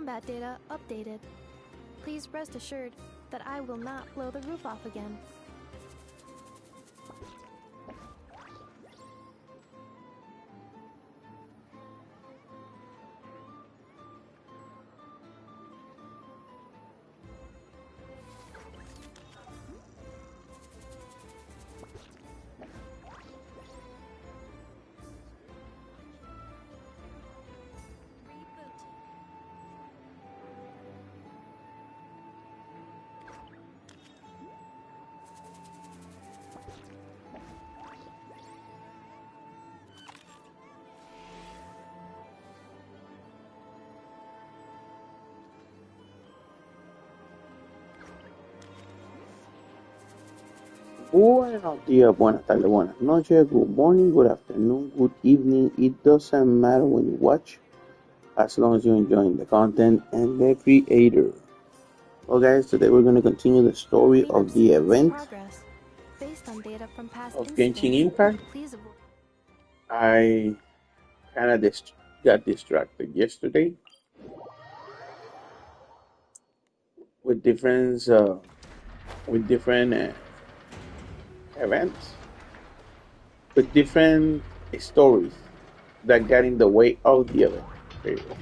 combat data updated. Please rest assured that I will not blow the roof off again. Buenos días, buenas tardes, buenas noches, good morning, good afternoon, good evening. It doesn't matter when you watch, as long as you're enjoying the content and the creator. Well, guys, today we're going to continue the story of the event of Genshin Impact. I kind of got distracted yesterday with different events, with different stories that got in the way of the event. There you go.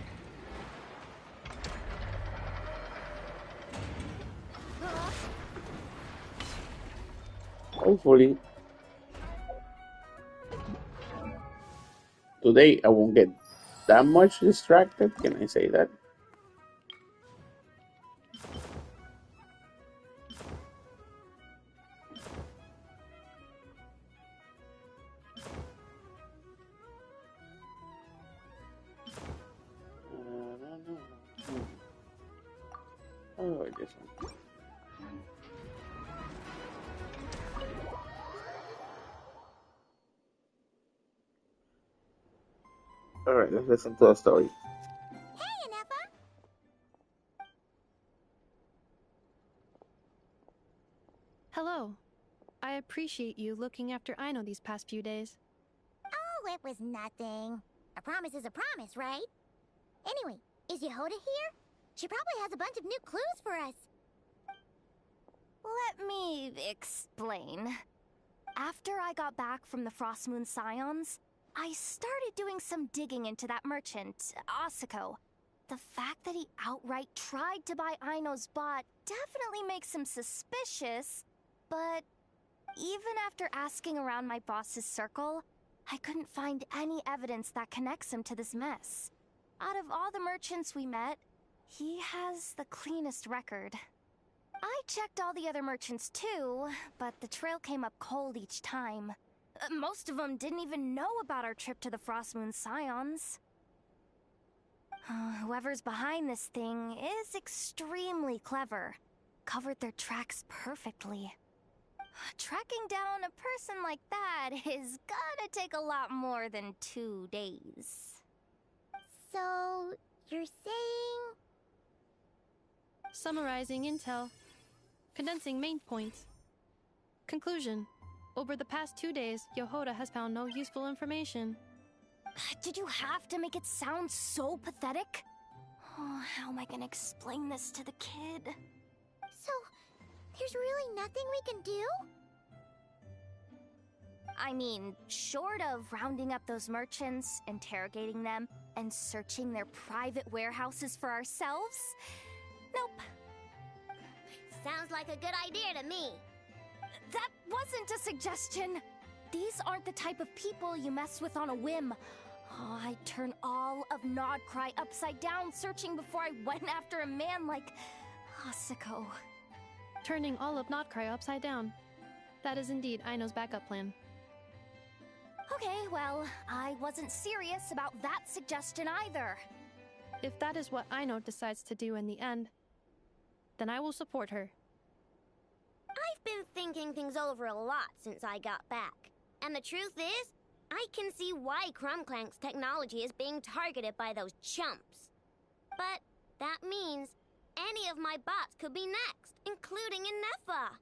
Hopefully, today I won't get that much distracted. Can I say that? Oh, this one. Alright, let's listen to a story. Hey, Anepa! Hello. I appreciate you looking after Aino these past few days. Oh, it was nothing. A promise is a promise, right? Anyway, is Yehoda here? She probably has a bunch of new clues for us. Let me explain. After I got back from the Frost Moon Scions, I started doing some digging into that merchant, Asako. The fact that he outright tried to buy Aino's bot definitely makes him suspicious, but even after asking around my boss's circle, I couldn't find any evidence that connects him to this mess. Out of all the merchants we met, he has the cleanest record. I checked all the other merchants too, but the trail came up cold each time. Most of them didn't even know about our trip to the Frost Moon Scions. Whoever's behind this thing is extremely clever. Covered their tracks perfectly. Tracking down a person like that is gonna take a lot more than 2 days. So, you're saying... Summarizing intel. Condensing main points. Conclusion. Over the past 2 days, Yehoda has found no useful information. Did you have to make it sound so pathetic? Oh, how am I gonna explain this to the kid? So, there's really nothing we can do? I mean, short of rounding up those merchants, interrogating them, and searching their private warehouses for ourselves? Nope. Sounds like a good idea to me. That wasn't a suggestion! These aren't the type of people you mess with on a whim. Oh, I'd turn all of Nodcry upside down searching before I went after a man like Asako. Turning all of Notcry upside down. That is indeed Aino's backup plan. Okay, well, I wasn't serious about that suggestion either. If that is what Aino decides to do in the end, then I will support her. I've been thinking things over a lot since I got back. And the truth is, I can see why Crumclank's technology is being targeted by those chumps. But that means any of my bots could be next, including Inefa.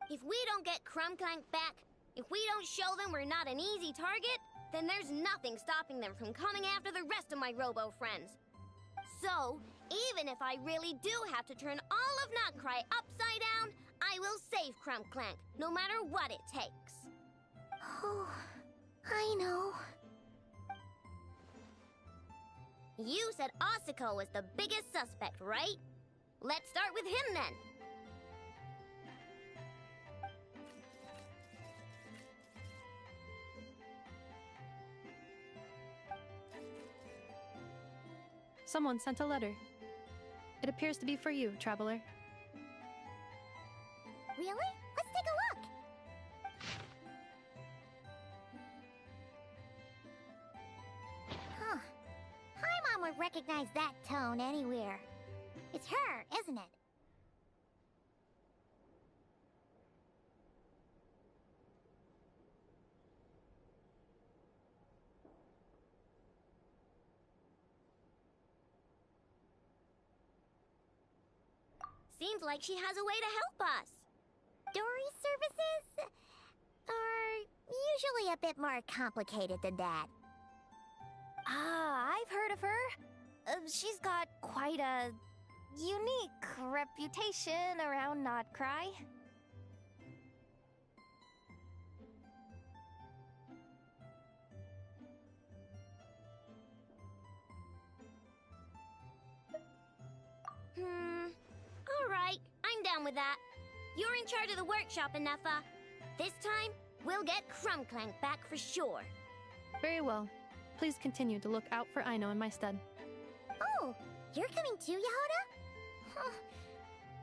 If we don't get Crumclank back, if we don't show them we're not an easy target, then there's nothing stopping them from coming after the rest of my robo friends. So, Even if I really do have to turn all of Notcry upside down, I will save Crumbclank, no matter what it takes. Oh, I know. You said Asuko was the biggest suspect, right? Let's start with him then. Someone sent a letter. It appears to be for you, traveler. Really? Let's take a look. Huh. Paimon would recognize that tone anywhere. It's her, isn't it? Seems like she has a way to help us. Dory services are usually a bit more complicated than that. Ah, I've heard of her. She's got quite a unique reputation around Notcry. Alright, I'm down with that. You're in charge of the workshop, Anefa. This time, we'll get Crumbclank back for sure. Very well. Please continue to look out for Aino in my stead. Oh, you're coming too, Yehoda? Huh.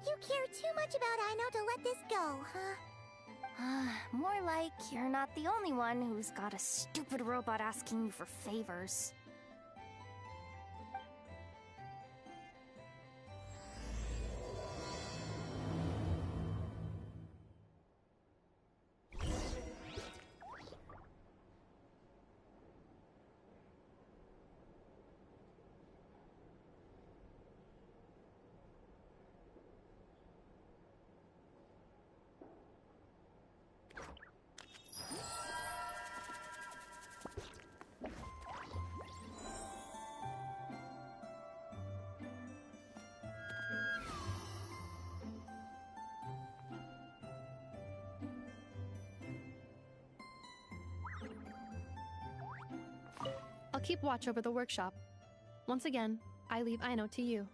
You care too much about Aino to let this go, huh? More like you're not the only one who's got a stupid robot asking you for favors. I'll keep watch over the workshop. Once again, I leave Aino to you.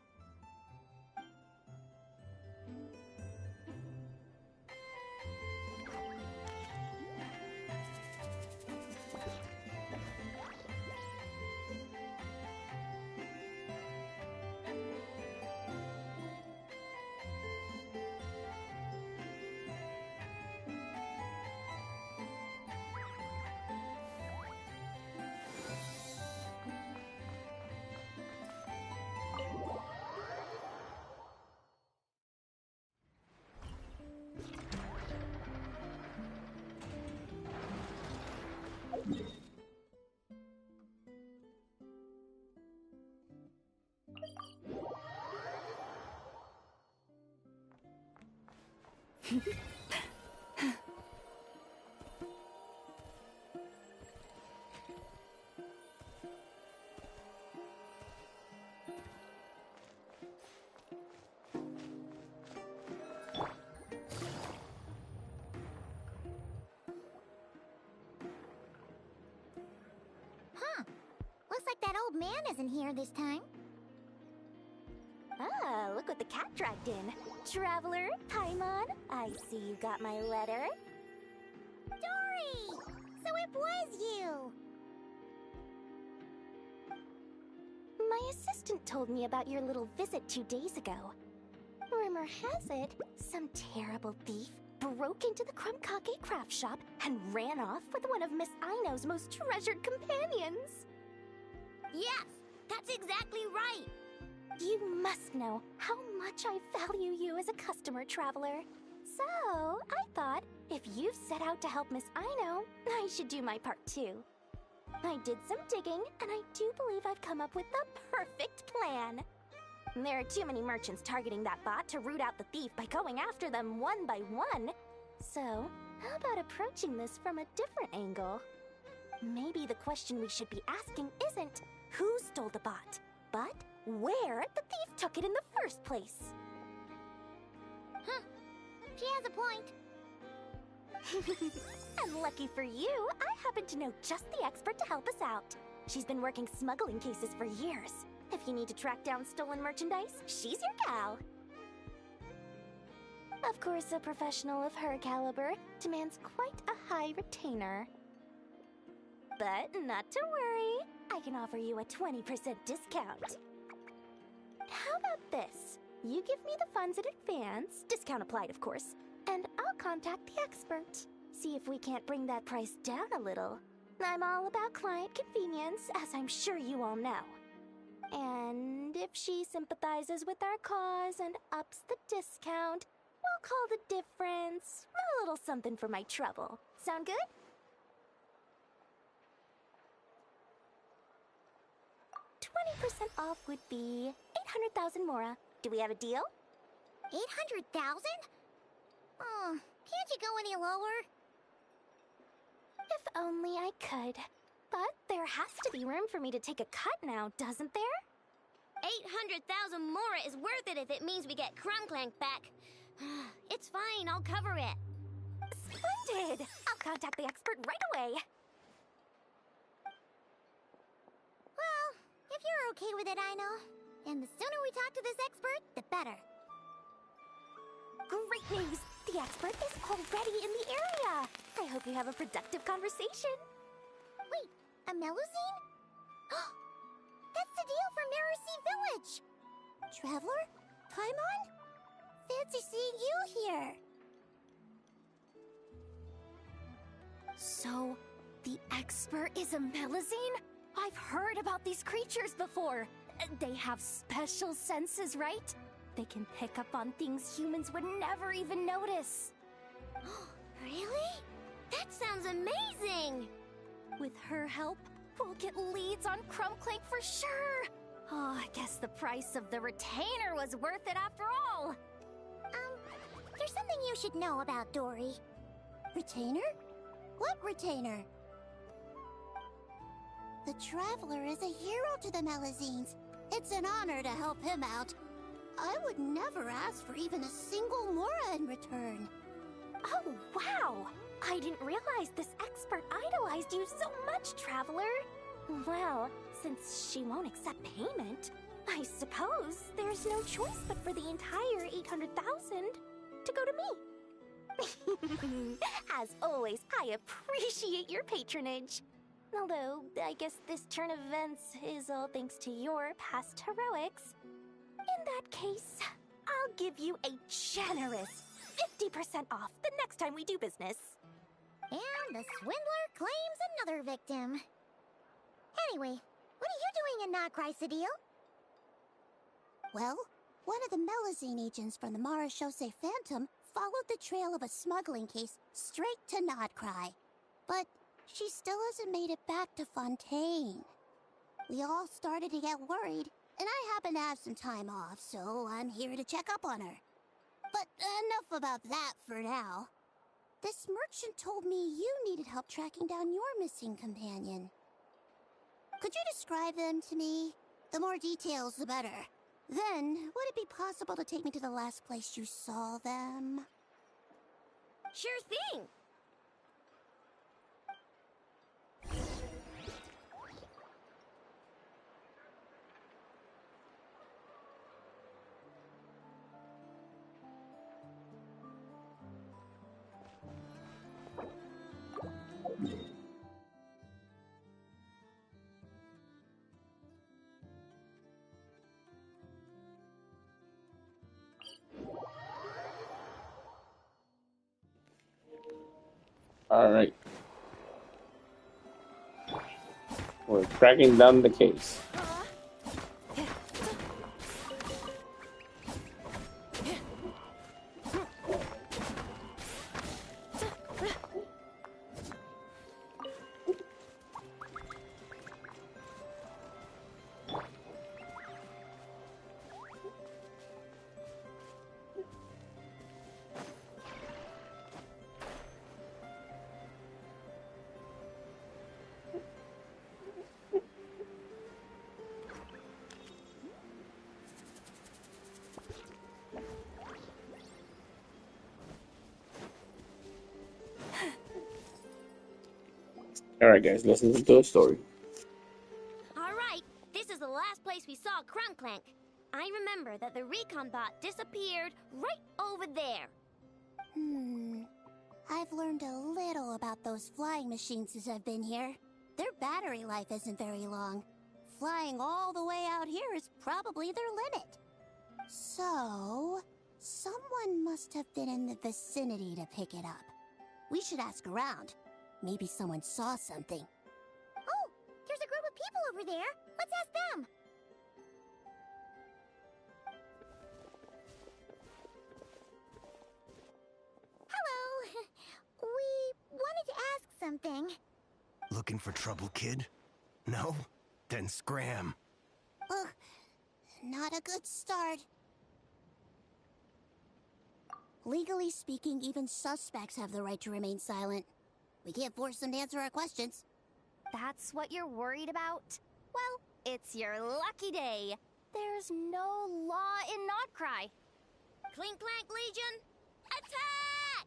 Looks like that old man isn't here this time. Ah, look what the cat dragged in. Traveler, Paimon, I see you got my letter. Dory! So it was you! My assistant told me about your little visit 2 days ago. Rumor has it, some terrible thief broke into the Crumbkake craft shop and ran off with one of Miss Aino's most treasured companions. Yes, that's exactly right. You must know how much I value you as a customer, Traveler. So, I thought, if you've set out to help Miss Aino, I should do my part too. I did some digging, and I do believe I've come up with the perfect plan. There are too many merchants targeting that bot to root out the thief by going after them one by one. So, how about approaching this from a different angle? Maybe the question we should be asking isn't who stole the bot, But where the thief took it in the first place? Huh. She has a point. And lucky for you, I happen to know just the expert to help us out. She's been working smuggling cases for years. If you need to track down stolen merchandise, she's your gal. Of course, a professional of her caliber demands quite a high retainer. But not to worry, I can offer you a 20% discount. How about this? You give me the funds in advance, discount applied of course, and I'll contact the expert. See if we can't bring that price down a little. I'm all about client convenience, as I'm sure you all know. And if she sympathizes with our cause and ups the discount, we'll call the difference a little something for my trouble. Sound good? %off would be 800,000 mora. Do we have a deal? 800,000? Oh, can't you go any lower? If only I could. But there has to be room for me to take a cut now, doesn't there? 800,000 mora is worth it if it means we get Crumclank back. It's fine, I'll cover it. Splendid! I'll contact the expert right away. Well, if you're okay with it, I know. And the sooner we talk to this expert, the better. Great news! The expert is already in the area! I hope you have a productive conversation. Wait, a Melusine? That's the deal from Marasea Village! Traveler? Paimon? Fancy seeing you here! So, the expert is a Melusine? I've heard about these creatures before. They have special senses, right? They can pick up on things humans would never even notice. Really? That sounds amazing! With her help, we'll get leads on Crumclank for sure. Oh, I guess the price of the retainer was worth it after all. There's something you should know about Dory. Retainer? What retainer? The Traveler is a hero to the Melusines. It's an honor to help him out. I would never ask for even a single mora in return. Oh, wow! I didn't realize this expert idolized you so much, Traveler. Well, since she won't accept payment, I suppose there's no choice but for the entire 800,000 to go to me. As always, I appreciate your patronage. Although, I guess this turn of events is all thanks to your past heroics. In that case, I'll give you a generous 50% off the next time we do business. And the swindler claims another victim. Anyway, what are you doing in Notcry, Cedille? Well, one of the Melusine agents from the Marachose Phantom followed the trail of a smuggling case straight to Notcry. But she still hasn't made it back to Fontaine. We all started to get worried, and I happen to have some time off, so I'm here to check up on her. But enough about that for now. This merchant told me you needed help tracking down your missing companion. Could you describe them to me? The more details, the better. Then, would it be possible to take me to the last place you saw them? Sure thing! Alright. We're tracking down the case. Alright, guys, let's listen to the story. All right, this is the last place we saw Crunklank. I remember that the recon bot disappeared right over there. I've learned a little about those flying machines since I've been here. Their battery life isn't very long. Flying all the way out here is probably their limit. So, someone must have been in the vicinity to pick it up. We should ask around. Maybe someone saw something. Oh, there's a group of people over there. Let's ask them. Hello. We wanted to ask something. Looking for trouble, kid? No? Then scram. Ugh, not a good start. Legally speaking, even suspects have the right to remain silent. We can't force them to answer our questions. That's what you're worried about? Well, it's your lucky day. There's no law in Notcry. Clink Clank Legion, attack!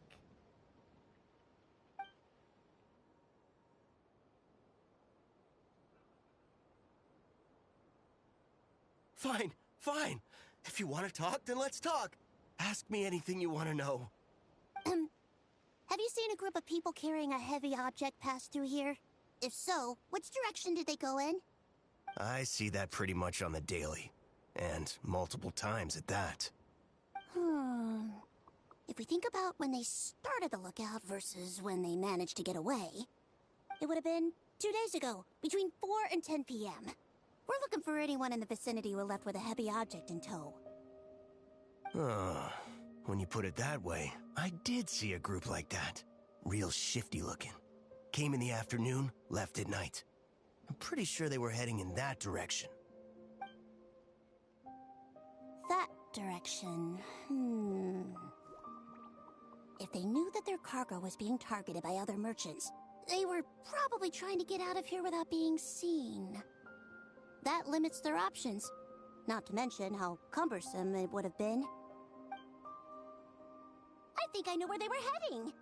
Fine, fine. If you want to talk, then let's talk. Ask me anything you want to know. Have you seen a group of people carrying a heavy object pass through here? If so, which direction did they go in? I see that pretty much on the daily. And multiple times at that. If we think about when they started the lookout versus when they managed to get away, it would have been 2 days ago, between 4 and 10 p.m. We're looking for anyone in the vicinity who left with a heavy object in tow. When you put it that way, I did see a group like that. Real shifty looking. Came in the afternoon, left at night. I'm pretty sure they were heading in that direction. That direction, If they knew that their cargo was being targeted by other merchants, they were probably trying to get out of here without being seen. That limits their options. Not to mention how cumbersome it would have been. I think I know where they were heading.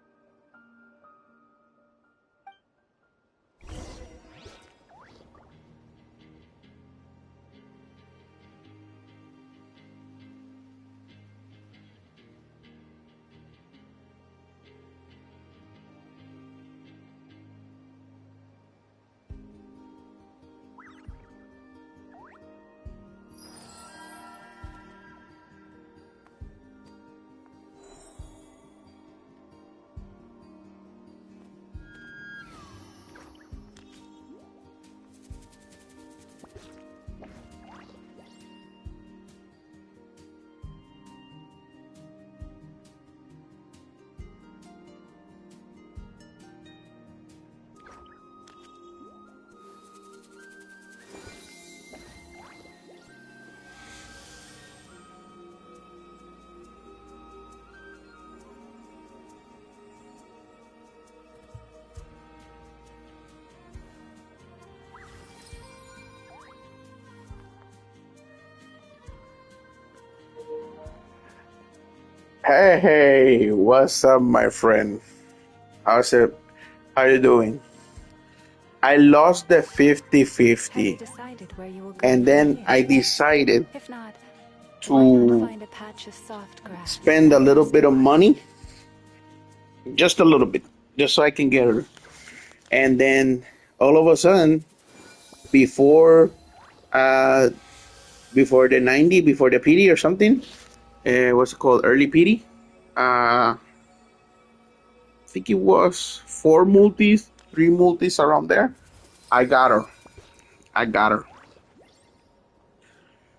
Hey, what's up, my friend? How's it? How you doing? I lost the 50-50, Decided where you will go and from then here. I decided If not, why not to find a patch of soft grass? spend a little bit of money, just a little bit, just so I can get her. And then all of a sudden, before uh, before the 90, before the PD or something, what's it called? Early PD. I think it was 4 multis, 3 multis around there. I got her. I got her.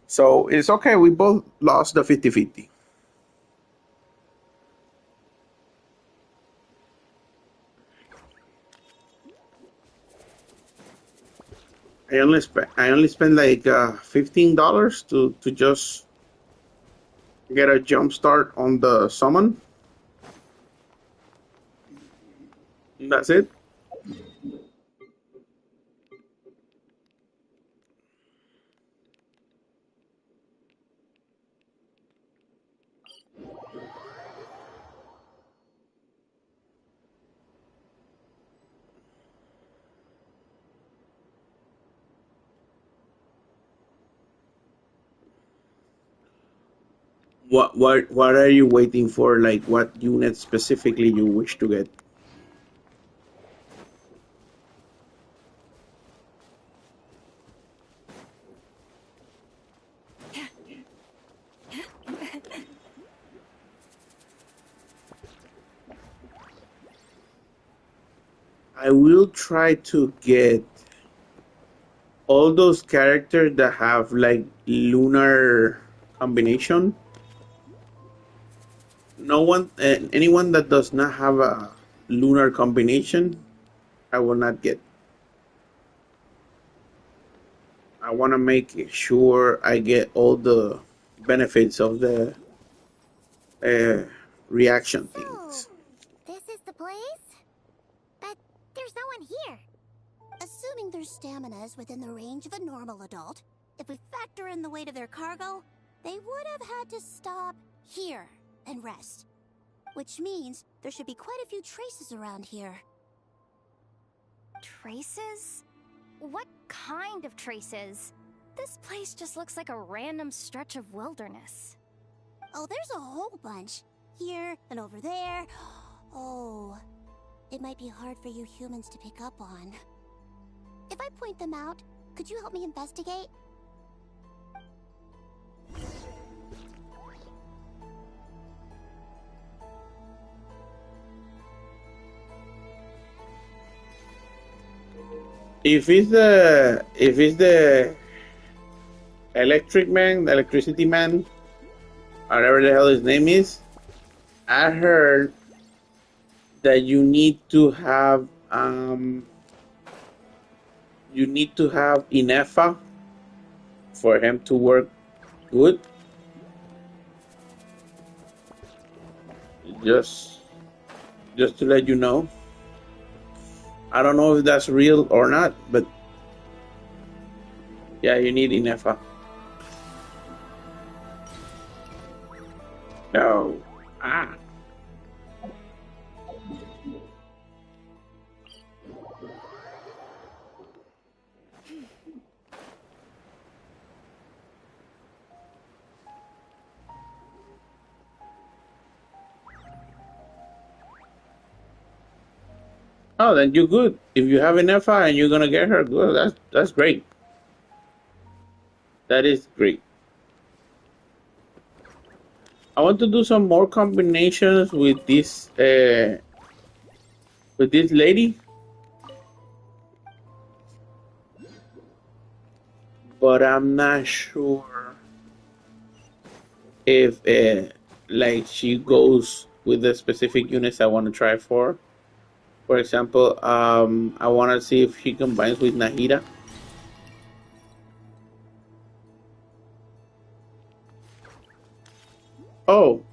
So it's okay. We both lost the 50-50. I only spent like $15 to just get a jump start on the summon. And that's it. What are you waiting for? Like, what unit specifically you wish to get? I will try to get all those characters that have like lunar combination. No one, anyone that does not have a lunar combination, I will not get. I want to make sure I get all the benefits of the uh, reaction So, things. this is the place? But there's no one here. Assuming their stamina is within the range of a normal adult, if we factor in the weight of their cargo, they would have had to stop here and rest. Which means there should be quite a few traces around here. Traces? What kind of traces? This place just looks like a random stretch of wilderness. Oh, there's a whole bunch. Here and over there. Oh, it might be hard for you humans to pick up on. If I point them out, could you help me investigate? If it's the electric man, the electricity man, whatever the hell his name is, I heard that you need to have Inefa for him to work good. Just just to let you know. I don't know if that's real or not, but yeah, you need Inefa. No. Ah. Oh, then you're good. If you have Inefa and you're gonna get her, good. That's great. That is great. I want to do some more combinations with this lady, but I'm not sure if like she goes with the specific units I want to try for. For example, I want to see if she combines with Nahida. Oh,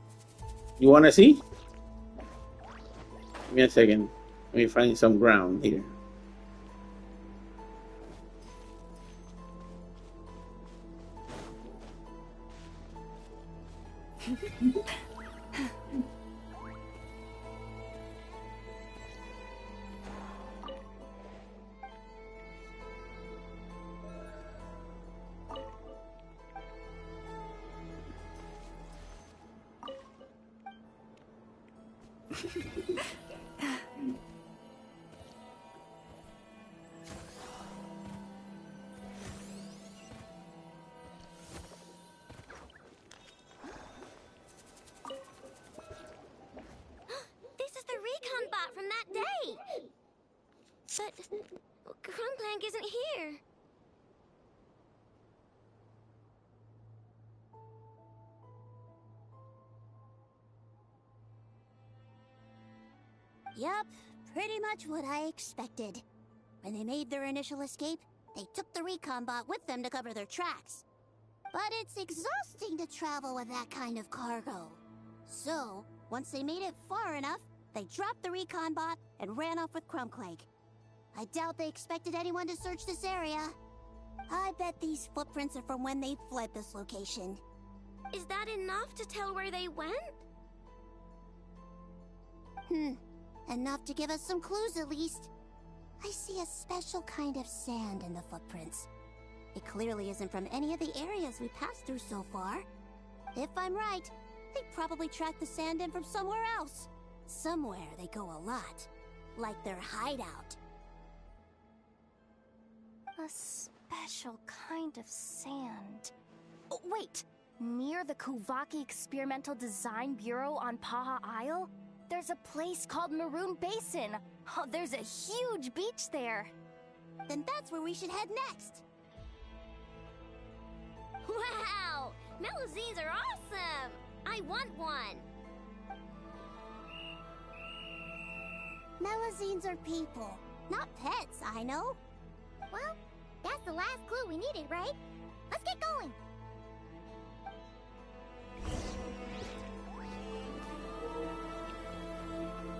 you want to see? Give me a second. Let me find some ground here. This is the recon bot from that day! But Crumblank isn't here. Yup, pretty much what I expected. When they made their initial escape, they took the recon bot with them to cover their tracks. But it's exhausting to travel with that kind of cargo. So, once they made it far enough, they dropped the recon bot and ran off with Crumbclank. I doubt they expected anyone to search this area. I bet these footprints are from when they fled this location. Is that enough to tell where they went? Enough to give us some clues at least. I see a special kind of sand in the footprints. It clearly isn't from any of the areas we passed through so far. If I'm right, They probably tracked the sand in from somewhere else. Somewhere they go a lot. Like their hideout. A special kind of sand. Oh, wait! Near the Kuvaki Experimental Design Bureau on Paha Isle, there's a place called Maroon Basin. Oh, there's a huge beach there. Then that's where we should head next. Wow! Melazines are awesome! I want one! Melazines are people, not pets, I know. Well, that's the last clue we needed, right? Let's get going!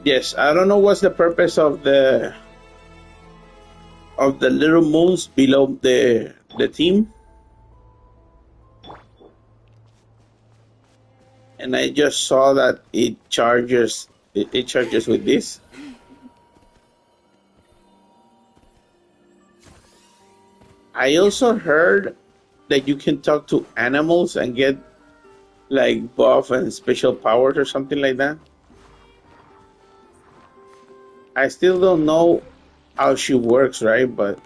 Yes, I don't know what's the purpose of the little moons below the team. And I just saw that it charges with this. I also heard that you can talk to animals and get like buff and special powers or something like that. I still don't know how she works, right? But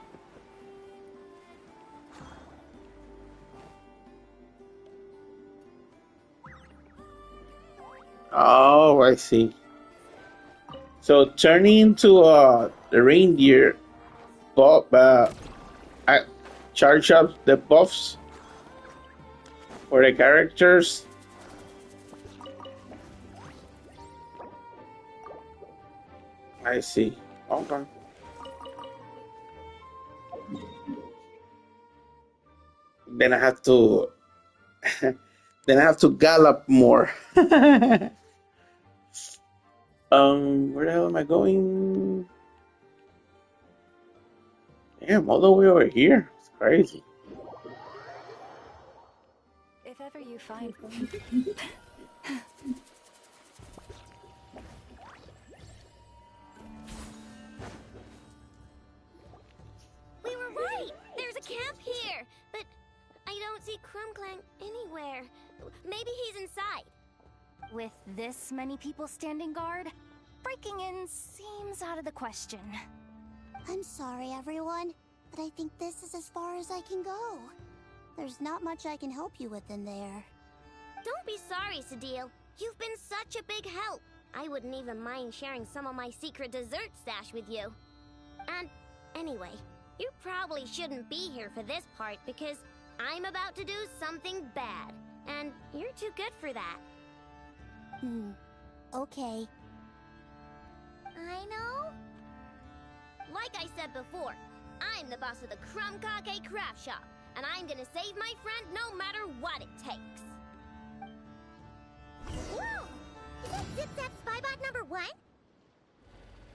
oh, I see. So turning into the reindeer, buff, I charge up the buffs for the characters. I see. Okay. Then I have to then I have to gallop more. Where the hell am I going? Damn, all the way over here. It's crazy. If ever you find We were right! There's a camp here! But I don't see Krumklang anywhere. Maybe he's inside. With this many people standing guard, breaking in seems out of the question. I'm sorry, everyone, but I think this is as far as I can go. There's not much I can help you with in there. Don't be sorry, Sadil. You've been such a big help. I wouldn't even mind sharing some of my secret dessert stash with you. And anyway, you probably shouldn't be here for this part because I'm about to do something bad. And you're too good for that. Okay. I know. Like I said before, I'm the boss of the Krumkake Craft Shop, and I'm gonna save my friend no matter what it takes. Whoa! Is that Zip-Zap Spybot number 1?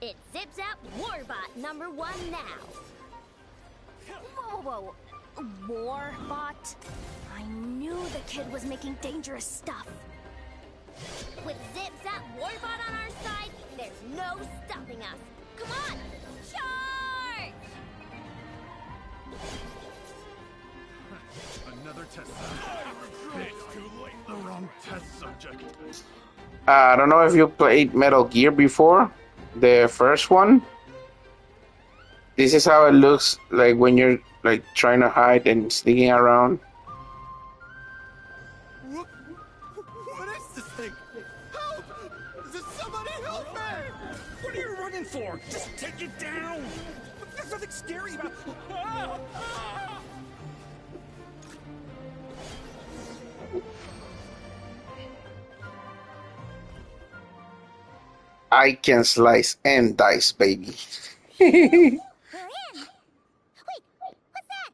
It's Zip-Zap Warbot number 1 now. Whoa, whoa, Warbot? I knew the kid was making dangerous stuff. With Zip-Zap Warbot on our side, there's no stopping us. Come on, charge! Another test subject. It's too late. The wrong test subject. I don't know if you played Metal Gear before, the first one. This is how it looks like when you're like trying to hide and sneaking around. What is this thing? Help! Does somebody help me? What are you running for? Just take it down. There's nothing scary about. I can slice and dice, baby. We're in! Wait, what's that?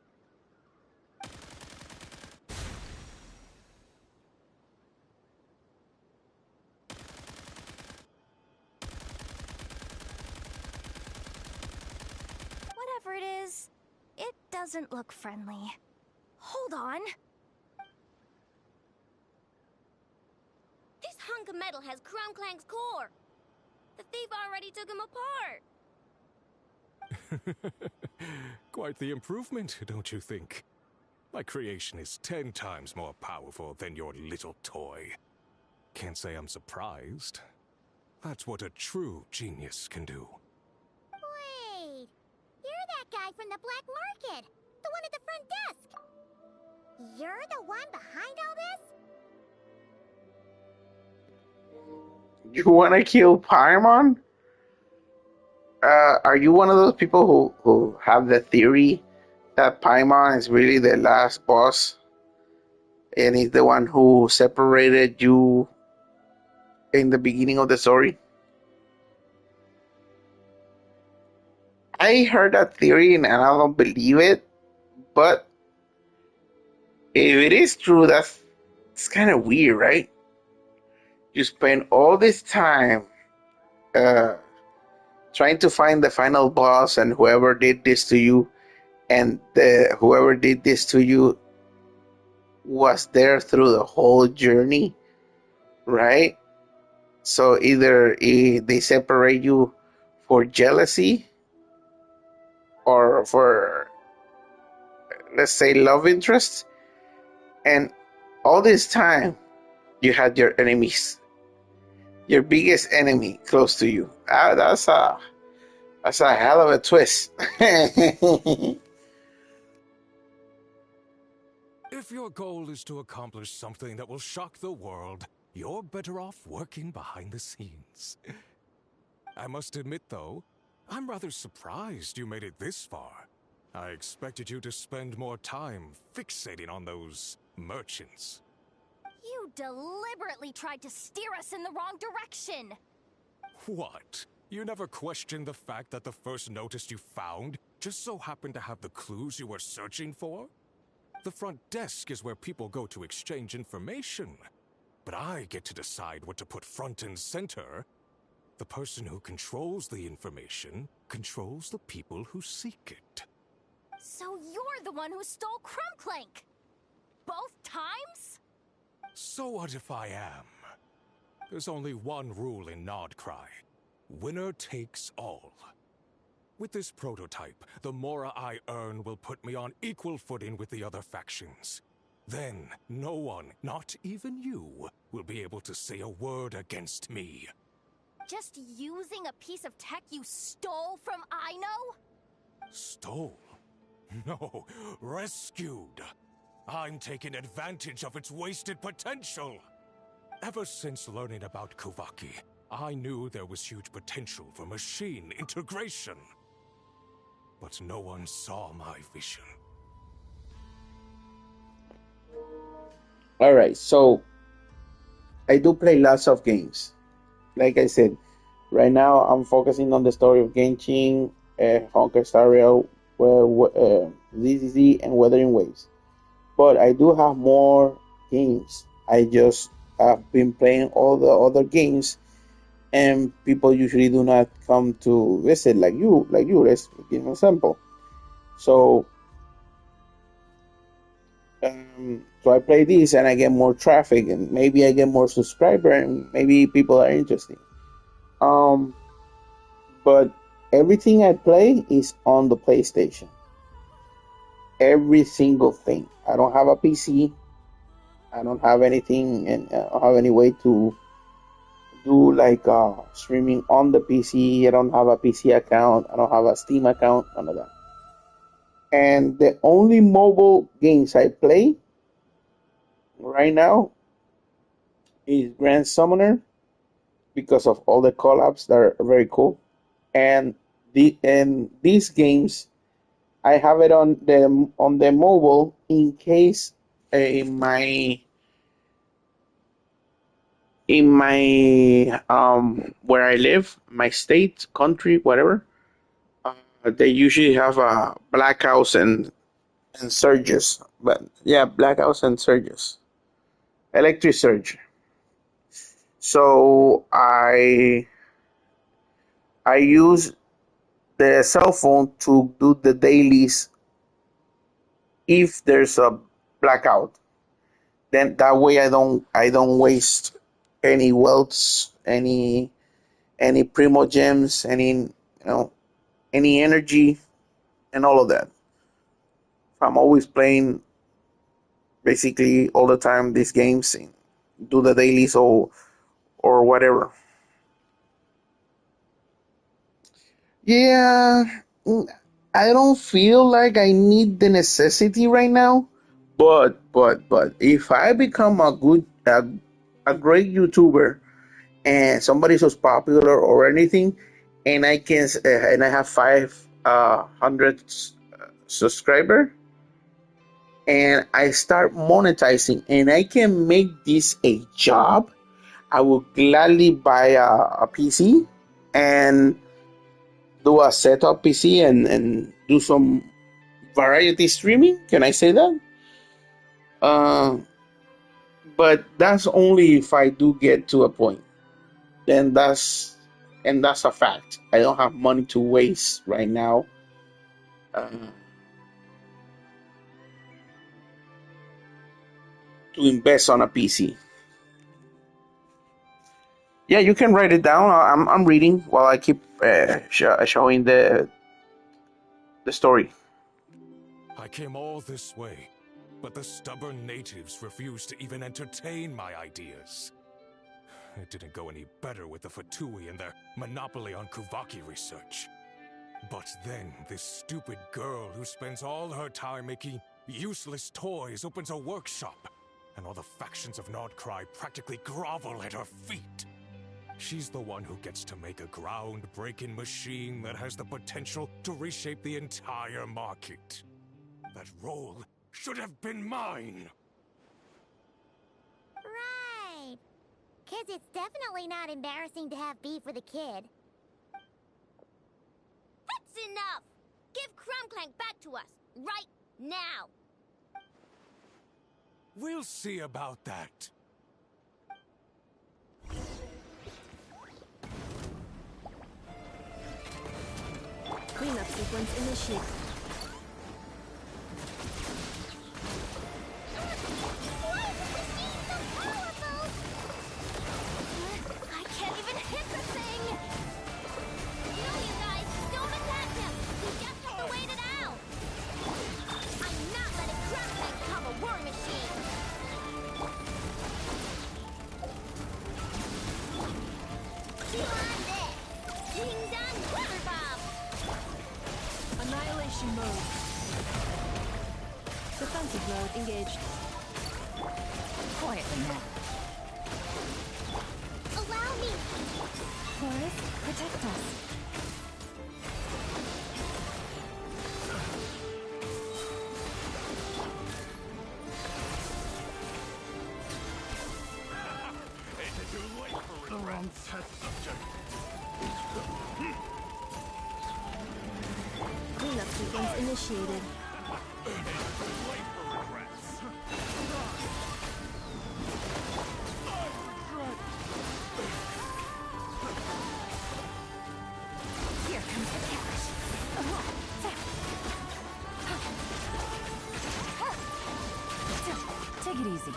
Whatever it is, it doesn't look friendly. Hold on. This hunk of metal has Krumklang's core. The thief already took him apart. Quite the improvement, don't you think? My creation is 10 times more powerful than your little toy. can't say I'm surprised. That's what a true genius can do. Wait, you're that guy from the black market, the one at the front desk. You're the one behind all this? You want to kill Paimon? Are you one of those people who have the theory that Paimon is really the last boss and he's the one who separated you in the beginning of the story? I heard that theory and I don't believe it, but if it is true, it's kind of weird, right? You spend all this time uh, trying to find the final boss and whoever did this to you, and whoever did this to you was there through the whole journey, right? So either they separate you for jealousy or for, let's say, love interest, and all this time you had your enemies, your biggest enemy, close to you. That's a hell of a twist. If your goal is to accomplish something that will shock the world, you're better off working behind the scenes. I must admit, though, I'm rather surprised you made it this far. I expected you to spend more time fixating on those merchants. You deliberately tried to steer us in the wrong direction! What? You never questioned the fact that the first notice you found just so happened to have the clues you were searching for? The front desk is where people go to exchange information. But I get to decide what to put front and center. The person who controls the information controls the people who seek it. So you're the one who stole Crumbclank! Both times? So what if I am? There's only one rule in Nodcry. Winner takes all. With this prototype, the more I earn will put me on equal footing with the other factions. Then, no one, not even you, will be able to say a word against me. Just using a piece of tech you stole from Aino? Stole? No, rescued. I'm taking advantage of its wasted potential. Ever since learning about Kuvaki, I knew there was huge potential for machine integration. But no one saw my vision. Alright, so I do play lots of games. Like I said, right now I'm focusing on the story of Genshin, Honkai Star Rail, ZZZ, and Wuthering Waves. But I do have more games. I just have been playing all the other games, and people usually do not come to visit like you. Let's give an example. So so I play this and I get more traffic and maybe I get more subscriber and maybe people are interested. But everything I play is on the PlayStation. Every single thing. I don't have a PC. I don't have anything, and I don't have any way to do like streaming on the PC. I don't have a PC account. I don't have a Steam account. None of that. And the only mobile games I play right now is Grand Summoner because of all the collabs that are very cool. And these games I have it on the mobile in case in my where I live, my state, country, whatever. They usually have blackouts and surges, but yeah, blackouts and surges, electric surge. So I use the cell phone to do the dailies if there's a blackout. Then that way I don't waste any welts, any primo gems, any energy and all of that. I'm always playing basically all the time these games and do the daily, so or whatever. Yeah, I don't feel like I need the necessity right now. But if I become a great YouTuber and somebody so popular or anything, and and I have 500 subscriber, and I start monetizing, and I can make this a job, I will gladly buy a PC and do a setup PC and do some variety streaming. Can I say that? Uh, but that's only if I do get to a point. Then that's a fact. I don't have money to waste right now. Uh, to invest on a PC. Yeah, you can write it down. I'm reading while I keep showing the story. I came all this way, but the stubborn natives refused to even entertain my ideas. It didn't go any better with the Fatui and their monopoly on Kuvaki research. But then this stupid girl who spends all her time making useless toys opens a workshop, and all the factions of Nordcry practically grovel at her feet. She's the one who gets to make a groundbreaking machine that has the potential to reshape the entire market. That role should have been mine! Right. 'Cause it's definitely not embarrassing to have beef with a kid. That's enough! Give Crumclank back to us, right now! We'll see about that. Cleanup sequence initiated. I can't even hit the thing! No, you guys, don't attack him! We just have to wait it out! I'm not letting Crumclank become a war machine! Chew on this! Ding dong water bomb! Annihilation mode. Defensive mode engaged. Quietly now. Allow me. Forest, protect us. Cleanup sequence initiated. Here comes the cash. Take it easy.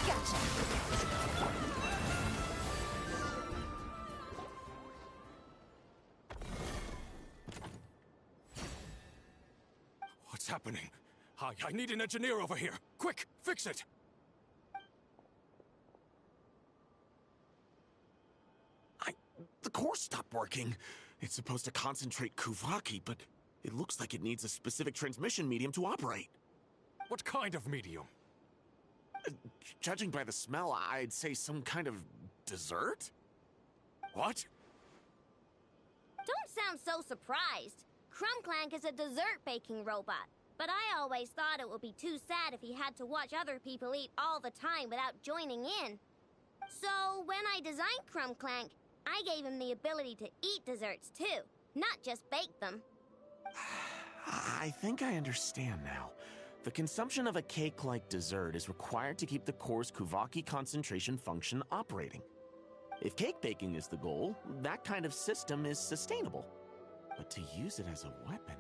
Gotcha. What's happening? I need an engineer over here. Quick, fix it! The core stopped working. It's supposed to concentrate Kuvaki, but it looks like it needs a specific transmission medium to operate. What kind of medium? Judging by the smell, I'd say some kind of dessert? What? Don't sound so surprised. Crumclank is a dessert baking robot, but I always thought it would be too sad if he had to watch other people eat all the time without joining in. So when I designed Crumclank, I gave him the ability to eat desserts too, not just bake them. I think I understand now. The consumption of a cake-like dessert is required to keep the core's Kuvaki concentration function operating. If cake baking is the goal, that kind of system is sustainable. But to use it as a weapon,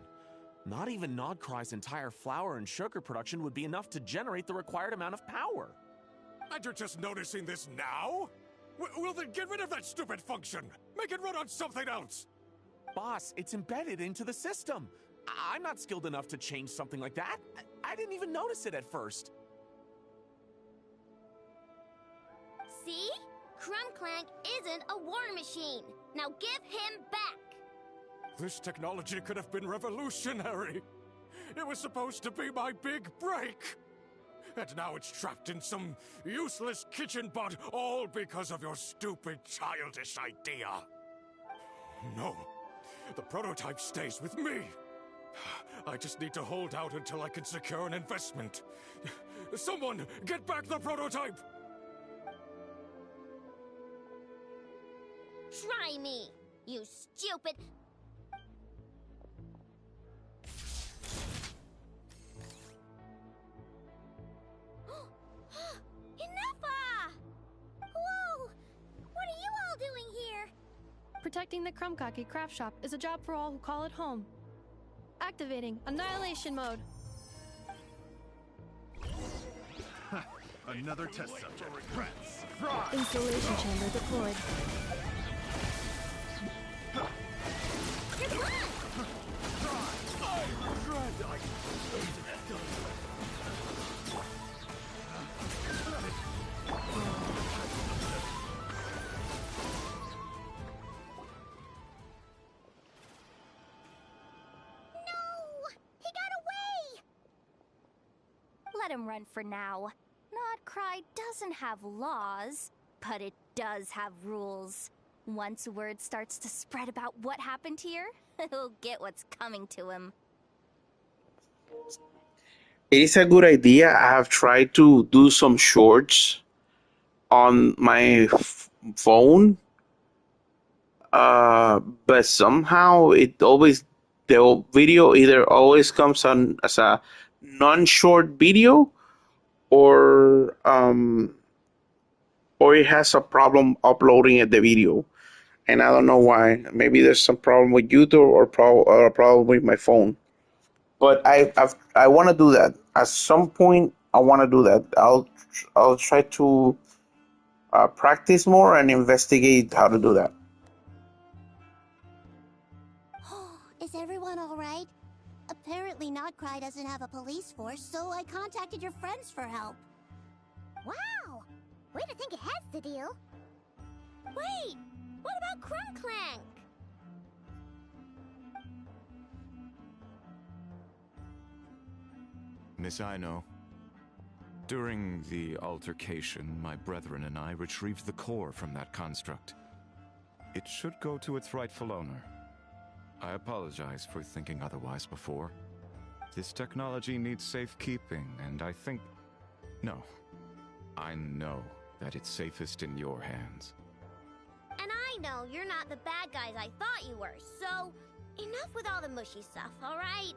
not even Nodcry's entire flour and sugar production would be enough to generate the required amount of power. And you're just noticing this now? Well then get rid of that stupid function! Make it run on something else! Boss, it's embedded into the system. I'm not skilled enough to change something like that. I didn't even notice it at first. See? Crumclank isn't a war machine. Now give him back. This technology could have been revolutionary. It was supposed to be my big break. And now it's trapped in some useless kitchen bot, all because of your stupid, childish idea. No, the prototype stays with me. I just need to hold out until I can secure an investment. Someone, get back the prototype! Try me, you stupid... Enough! Whoa! What are you all doing here? Protecting the Krumkaki craft shop is a job for all who call it home. Activating Annihilation Mode. Another test subject. Rats. Installation chamber deployed. Let him run for now. Notcry doesn't have laws, but it does have rules. Once word starts to spread about what happened here, he'll get what's coming to him. It is a good idea. I have tried to do some shorts on my phone, but somehow the video either always comes on as a non-short video, or it has a problem uploading the video, and I don't know why. Maybe there's some problem with YouTube or a problem with my phone. But I want to do that at some point. I want to do that. I'll try to practice more and investigate how to do that. Is everyone all right? Apparently Notcry doesn't have a police force, so I contacted your friends for help. Wow! Way to think ahead, Cedille. Wait! What about Crumclank? Miss Aino, during the altercation, my brethren and I retrieved the core from that construct. It should go to its rightful owner. I apologize for thinking otherwise before. This technology needs safekeeping, and I think... No. I know that it's safest in your hands. And I know you're not the bad guys I thought you were, so... Enough with all the mushy stuff, alright?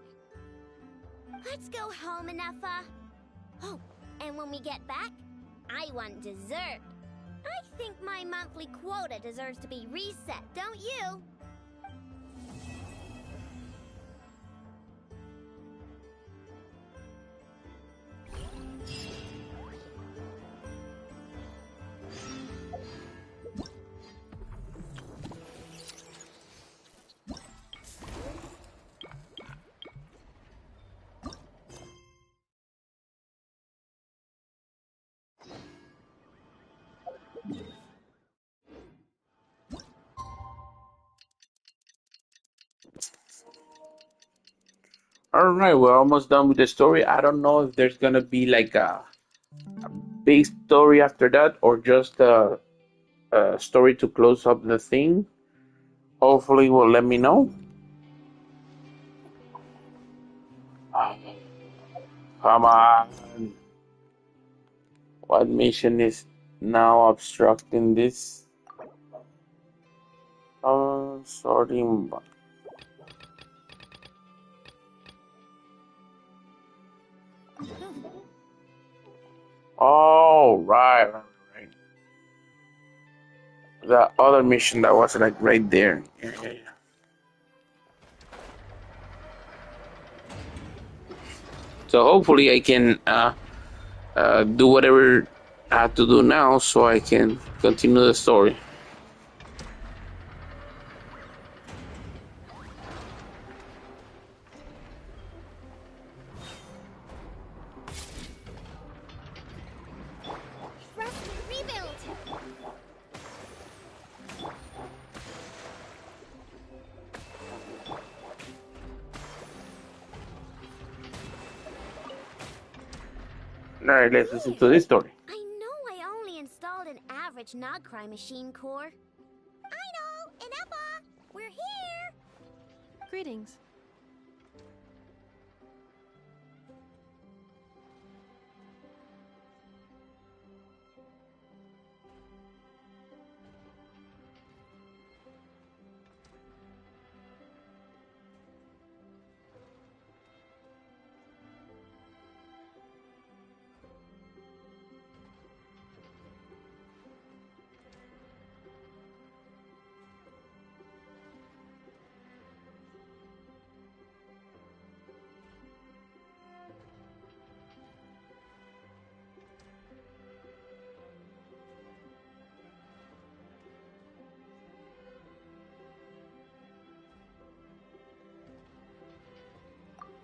Let's go home, Enougha. Oh, and when we get back, I want dessert. I think my monthly quota deserves to be reset, don't you? All right, we're almost done with the story. I don't know if there's gonna be like a big story after that, or just a story to close up the thing. Hopefully, will let me know. Come on. What mission is now obstructing this? Sorting. Oh, right. The other mission that was like right there. Yeah. So hopefully I can do whatever I have to do now, so I can continue the story. Alright, let's listen to this story. I know I only installed an average Nogcry machine core. Ino and Eppa, we're here. Greetings.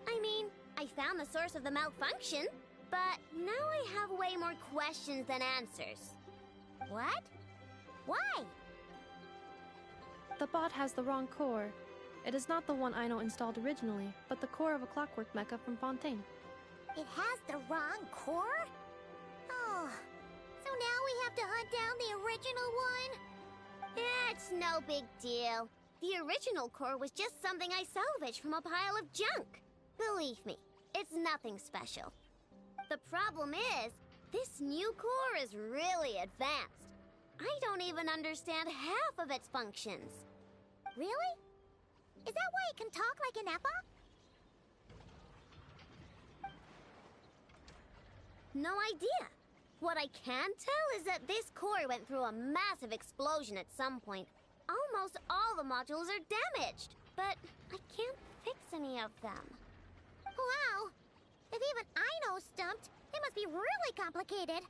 I mean, I found the source of the malfunction, but now I have way more questions than answers. What? Why? The bot has the wrong core. It is not the one Ino installed originally, but the core of a clockwork mecha from Fontaine. It has the wrong core? Oh, so now we have to hunt down the original one? It's no big deal. The original core was just something I salvaged from a pile of junk. Believe me, it's nothing special. The problem is, this new core is really advanced. I don't even understand half of its functions. Really? Is that why it can talk like an Eppa? No idea. What I can tell is that this core went through a massive explosion at some point. Almost all the modules are damaged, but I can't fix any of them. Wow! If even Ino's stumped, it must be really complicated.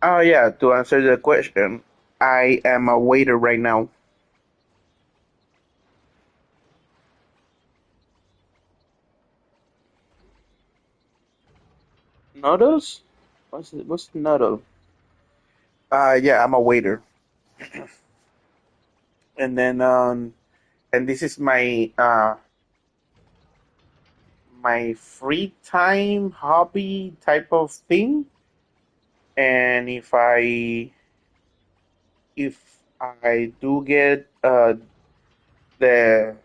Oh yeah, to answer the question, I am a waiter right now. Noodles? What's noodle? Yeah, I'm a waiter. And then and this is my free time hobby type of thing. And if I do get the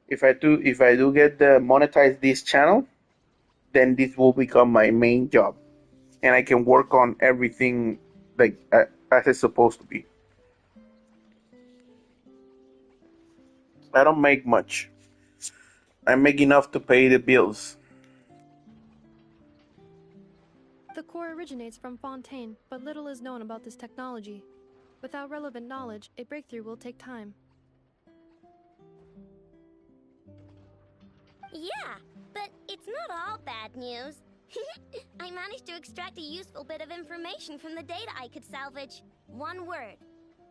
if I do get the monetize this channel, then this will become my main job, and I can work on everything like as it's supposed to be. I don't make much. I make enough to pay the bills. The core originates from Fontaine, but little is known about this technology. Without relevant knowledge, a breakthrough will take time. Yeah, but it's not all bad news. I managed to extract a useful bit of information from the data I could salvage. One word.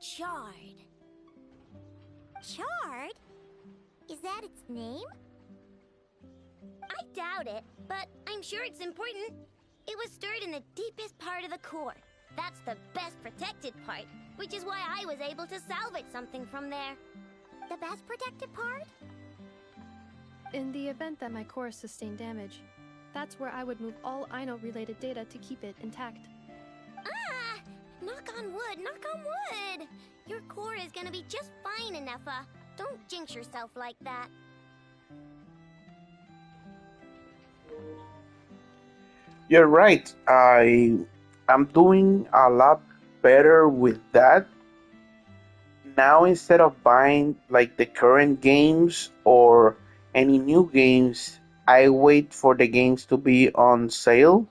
Charred. Charred? Is that its name? I doubt it, but I'm sure it's important. It was stored in the deepest part of the core. That's the best protected part, which is why I was able to salvage something from there. The best protected part? In the event that my core sustained damage, that's where I would move all Ino-related data to keep it intact. Ah! Knock on wood, knock on wood! Your core is gonna be just fine, Inefa. Don't jinx yourself like that. You're right. I'm doing a lot better with that. Now instead of buying like the current games or any new games, I wait for the games to be on sale.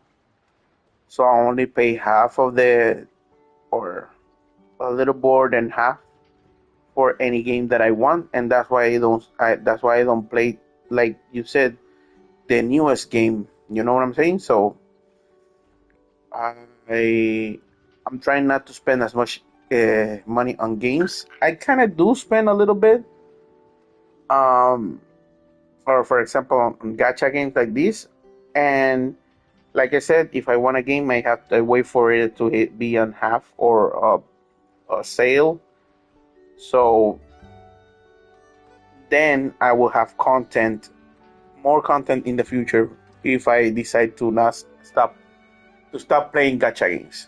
So I only pay half of the or a little more than half for any game that I want, and that's why I don't play, like you said, the newest game. You know what I'm saying? So I I'm trying not to spend as much money on games. I kind of do spend a little bit, um, or for example on gacha games like this, and like I said, if I want a game, I have to wait for it to be on half or a sale. So then I will have content, more content in the future if I decide to not stop playing gacha games.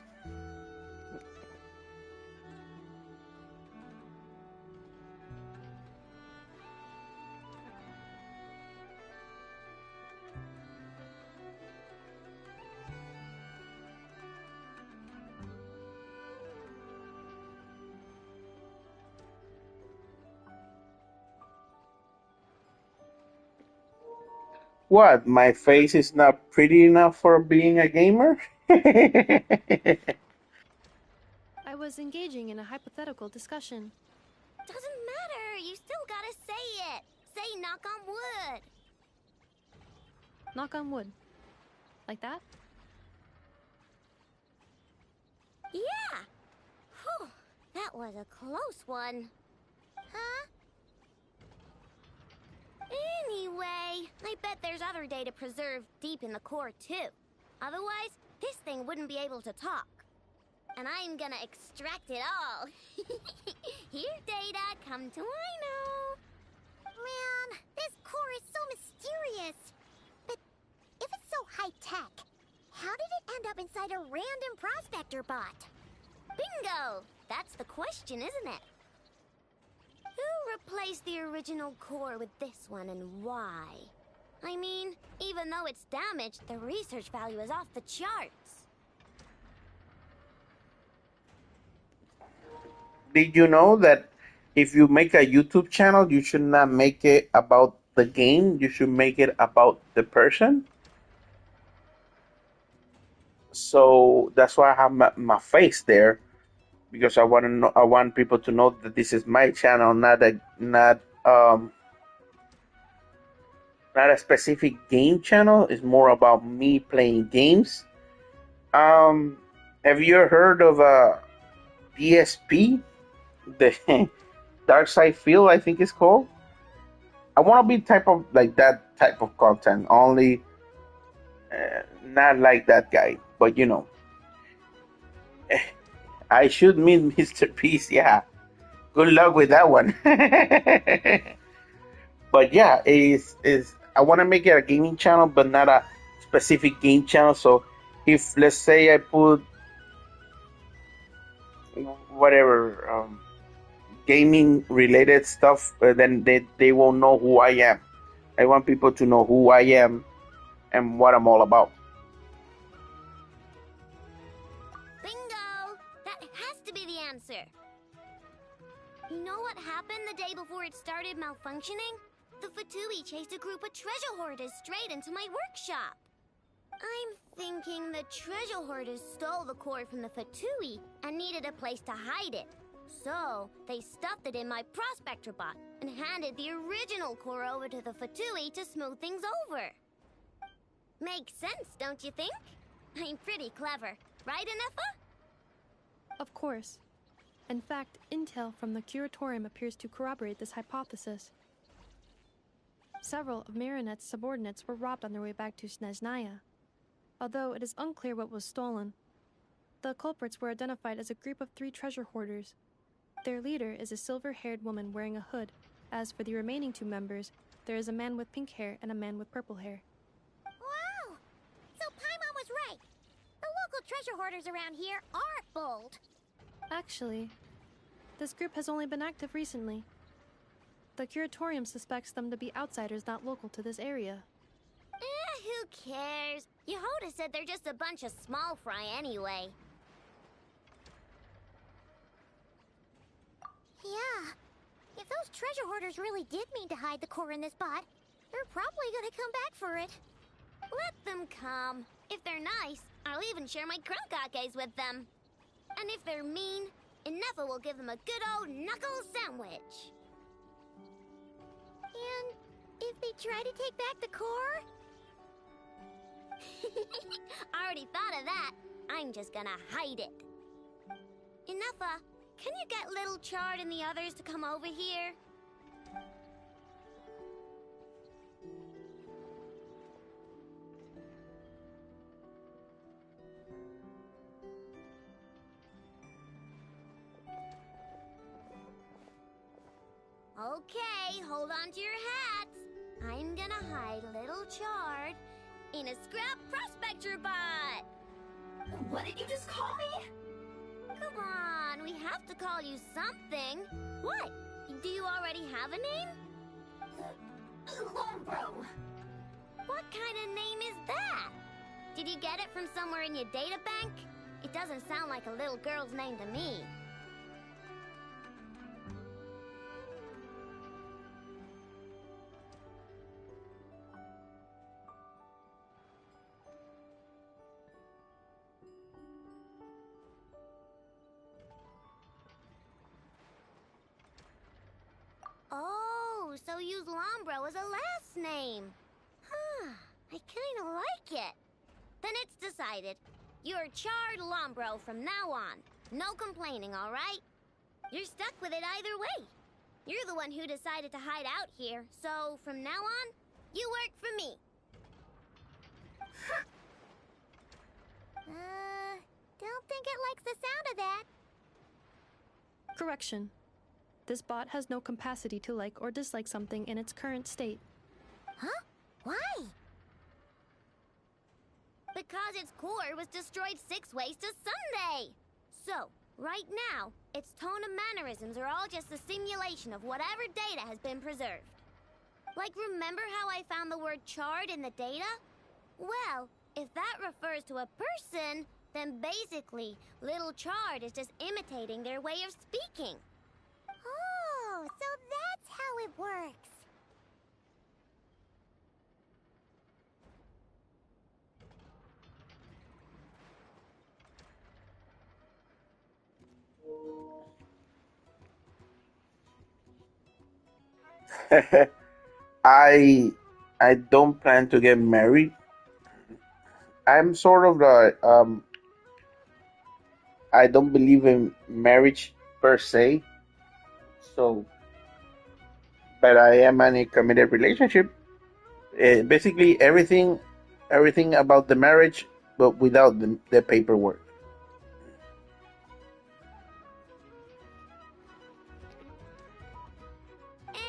What? My face is not pretty enough for being a gamer? I was engaging in a hypothetical discussion. Doesn't matter. You still gotta say it. Say knock on wood. Knock on wood. Like that? Yeah. Whew. That was a close one. Huh? Anyway, I bet there's other data preserved deep in the core, too. Otherwise, this thing wouldn't be able to talk. And I'm gonna extract it all. Here, data, come to Ino. Man, this core is so mysterious. But if it's so high-tech, how did it end up inside a random prospector bot? Bingo! That's the question, isn't it? Who replaced the original core with this one and why? I mean, even though it's damaged, the research value is off the charts. Did you know that if you make a YouTube channel, you should not make it about the game, you should make it about the person? So that's why I have my face there, because I want to know, I want people to know that this is my channel, not a specific game channel. It's more about me playing games. Have you heard of a DSP? The Dark Side Field, I think it's called. I want to be type of like that type of content, only not like that guy, but you know, I should meet Mr. Peace. Yeah, good luck with that one. But yeah, is I want to make it a gaming channel, but not a specific game channel. So if let's say I put whatever gaming related stuff, then they won't know who I am. I want people to know who I am and what I'm all about. Bingo! That has to be the answer. You know what happened the day before it started malfunctioning? The Fatui chased a group of treasure hoarders straight into my workshop. I'm thinking the treasure hoarders stole the core from the Fatui and needed a place to hide it. So, they stuffed it in my prospector bot and handed the original core over to the Fatui to smooth things over. Makes sense, don't you think? I'm pretty clever, right, Anefa? Of course. In fact, intel from the curatorium appears to corroborate this hypothesis. Several of Marinette's subordinates were robbed on their way back to Snezhnaya. Although it is unclear what was stolen, the culprits were identified as a group of 3 treasure hoarders. Their leader is a silver-haired woman wearing a hood. As for the remaining 2 members, there is a man with pink hair and a man with purple hair. Wow! So Paimon was right. The local treasure hoarders around here are bold. Actually, this group has only been active recently. The curatorium suspects them to be outsiders not local to this area. Who cares? Yehoda said they're just a bunch of small fry anyway. Yeah. If those treasure hoarders really did mean to hide the core in this bot, they're probably gonna come back for it. Let them come. If they're nice, I'll even share my crunkakes with them. And if they're mean, Inefa will give them a good old knuckle sandwich. And if they try to take back the core? I already thought of that. I'm just gonna hide it. Inefa, can you get Little Chard and the others to come over here? Okay, hold on to your hats. I'm gonna hide Little Chard in a scrap prospector bot. What did you just call me? Come on, we have to call you something. What? Do you already have a name? Lombro. What kind of name is that? Did you get it from somewhere in your data bank? It doesn't sound like a little girl's name to me. Oh, so use Lombro as a last name. Huh, I kinda like it. Then it's decided. You're Chard Lombro from now on. No complaining, all right? You're stuck with it either way. You're the one who decided to hide out here, so from now on, you work for me. Don't think it likes the sound of that. Correction. This bot has no capacity to like or dislike something in its current state. Huh? Why? Because its core was destroyed 6 ways to Sunday. So, right now, its tone and mannerisms are all just a simulation of whatever data has been preserved. Like, remember how I found the word Chard in the data? Well, if that refers to a person, then basically, Little Chard is just imitating their way of speaking. Oh, so that's how it works. I I don't plan to get married. I'm sort of the I don't believe in marriage per se. So, but I am in a committed relationship. Basically, everything about the marriage, but without the paperwork.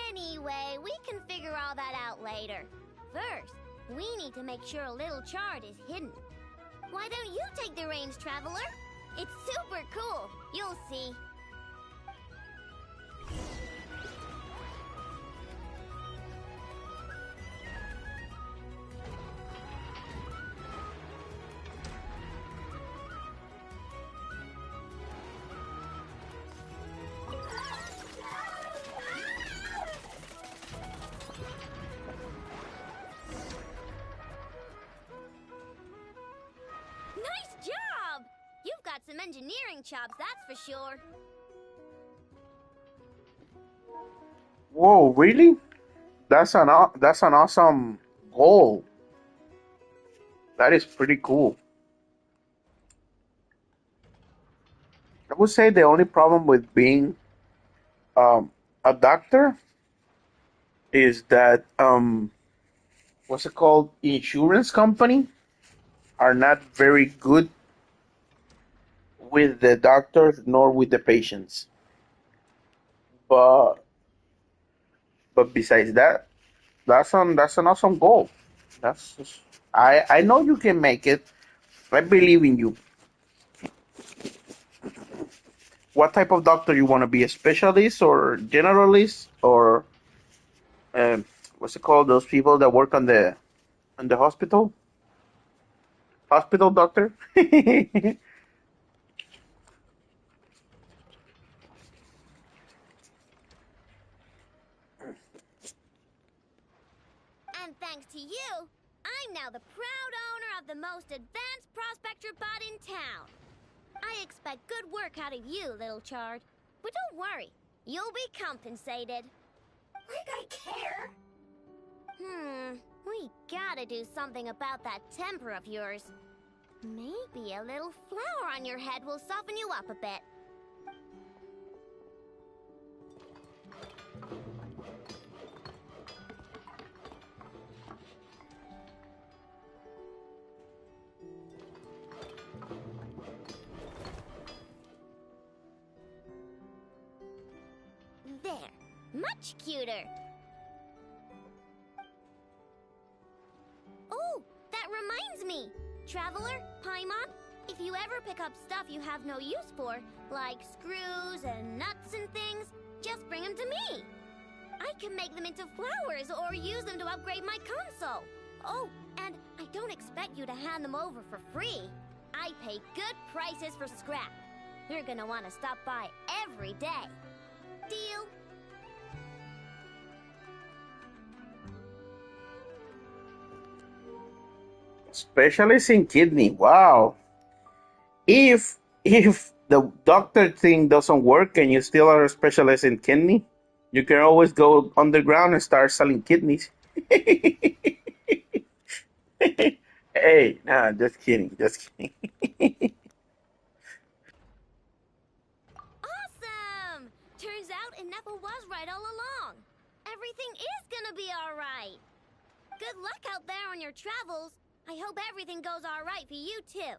Anyway, we can figure all that out later. First, we need to make sure Little Chard is hidden. Why don't you take the reins, Traveler? It's super cool. You'll see. Nice job! You've got some engineering chops, that's for sure. Whoa, really? That's an awesome goal. That is pretty cool. I would say the only problem with being a doctor is that what's it called? Insurance company are not very good with the doctors nor with the patients. But besides that, that's an awesome goal. I know you can make it. I believe in you. What type of doctor you want to be? A specialist or generalist or um, what's it called? Those people that work on the hospital, hospital doctor. And thanks to you, I'm now the proud owner of the most advanced prospector bot in town. I expect good work out of you, Little Chard. But don't worry, you'll be compensated. Like I care. We gotta do something about that temper of yours. Maybe a little flour on your head will soften you up a bit. There. Much cuter. Oh, that reminds me. Traveler, Paimon, if you ever pick up stuff you have no use for, like screws and nuts and things, just bring them to me. I can make them into flowers or use them to upgrade my console. Oh, and I don't expect you to hand them over for free. I pay good prices for scrap. You're gonna want to stop by every day. Deal? Specialist in kidney. Wow. If the doctor thing doesn't work and you still are a specialist in kidney, you can always go underground and start selling kidneys. Hey, nah, just kidding, just kidding. Awesome! Turns out Ineffa was right all along. Everything is gonna be alright. Good luck out there on your travels. I hope everything goes alright for you too.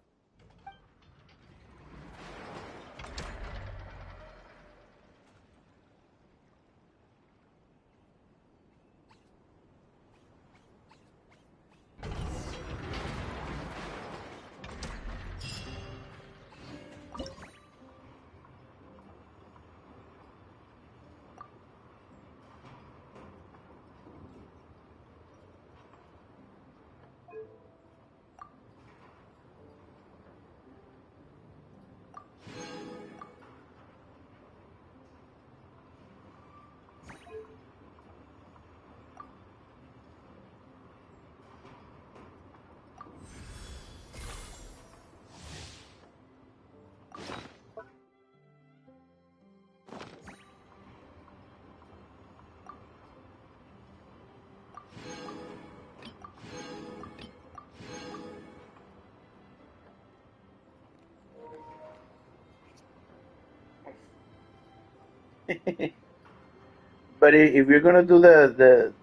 But if you're gonna do the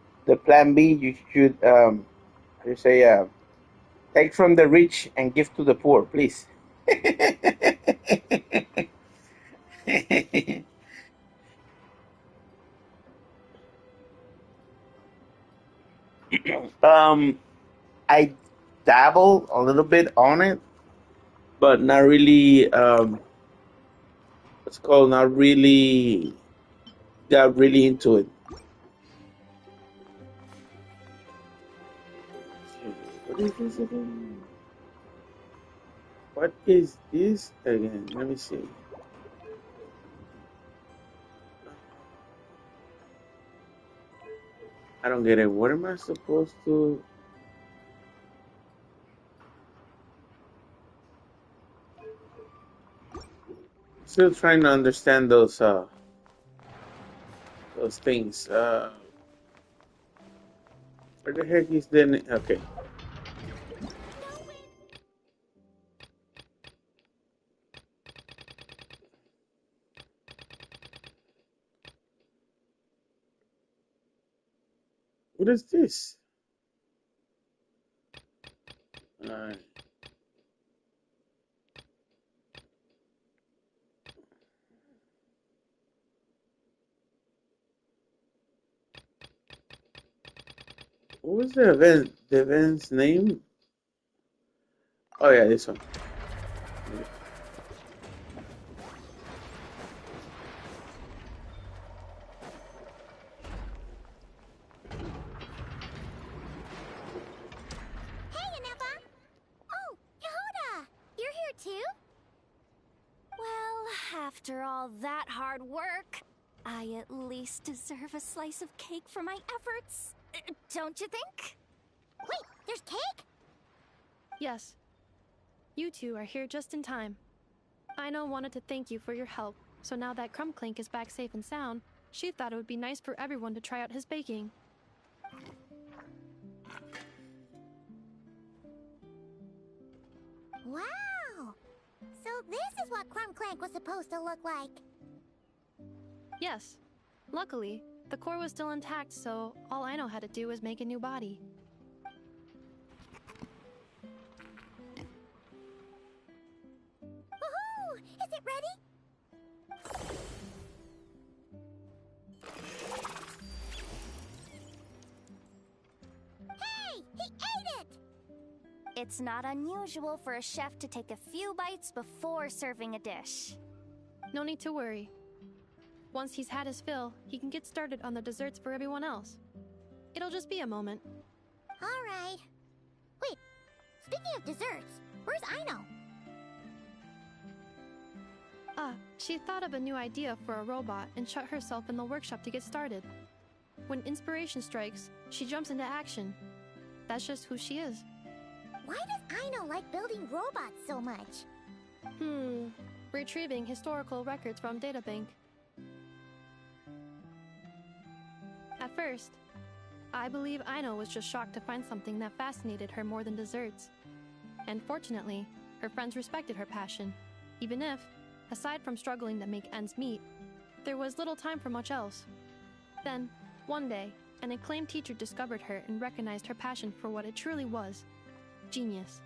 plan B, you should how do you say take from the rich and give to the poor, please. um, I dabble a little bit on it, but not really. What's it called? Not really got really into it. What is this again? What is this again? Let me see. I don't get it. What am I supposed to? Still trying to understand those things. Where the heck is the? Okay. What is this? Uh, what was the event? The event's name? Oh yeah, this one. Hey, Ineffa! Oh, Yehuda! You're here too? Well, after all that hard work, I at least deserve a slice of cake for my efforts. Don't you think? Wait, there's cake? Yes. You two are here just in time. Ino wanted to thank you for your help, so now that Crumbclink is back safe and sound, she thought it would be nice for everyone to try out his baking. Wow! So this is what Crumbclank was supposed to look like. Yes. Luckily, the core was still intact, so all Ino had to do was make a new body. Woohoo! Is it ready? It's not unusual for a chef to take a few bites before serving a dish. No need to worry. Once he's had his fill, he can get started on the desserts for everyone else. It'll just be a moment. Alright. Wait, speaking of desserts, where's Aino? She thought of a new idea for a robot and shut herself in the workshop to get started. When inspiration strikes, she jumps into action. That's just who she is. Why does Aino like building robots so much? Retrieving historical records from databank. At first, I believe Aino was just shocked to find something that fascinated her more than desserts. And fortunately, her friends respected her passion, even if, aside from struggling to make ends meet, there was little time for much else. Then, one day, an acclaimed teacher discovered her and recognized her passion for what it truly was: genius.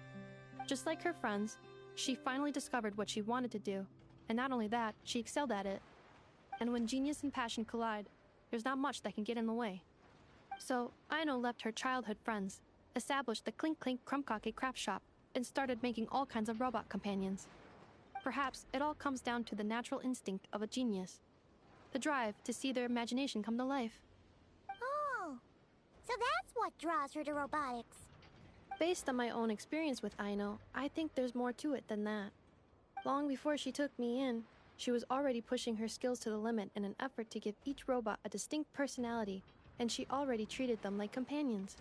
Just like her friends, she finally discovered what she wanted to do, and not only that, she excelled at it. And when genius and passion collide, there's not much that can get in the way. So, Aino left her childhood friends, established the Clink Clink Krumkake craft shop, and started making all kinds of robot companions. Perhaps it all comes down to the natural instinct of a genius, the drive to see their imagination come to life. Oh, so that's what draws her to robotics. Based on my own experience with Aino, I think there's more to it than that. Long before she took me in, she was already pushing her skills to the limit in an effort to give each robot a distinct personality, and she already treated them like companions.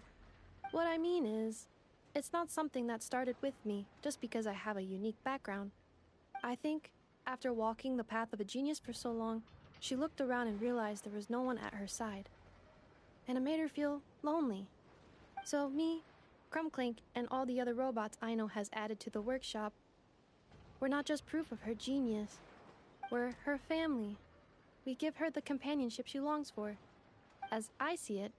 What I mean is, it's not something that started with me just because I have a unique background. I think, after walking the path of a genius for so long, she looked around and realized there was no one at her side. And it made her feel lonely. So me, Krumklink, and all the other robots Aino has added to the workshop, we're not just proof of her genius. We're her family. We give her the companionship she longs for. As I see it,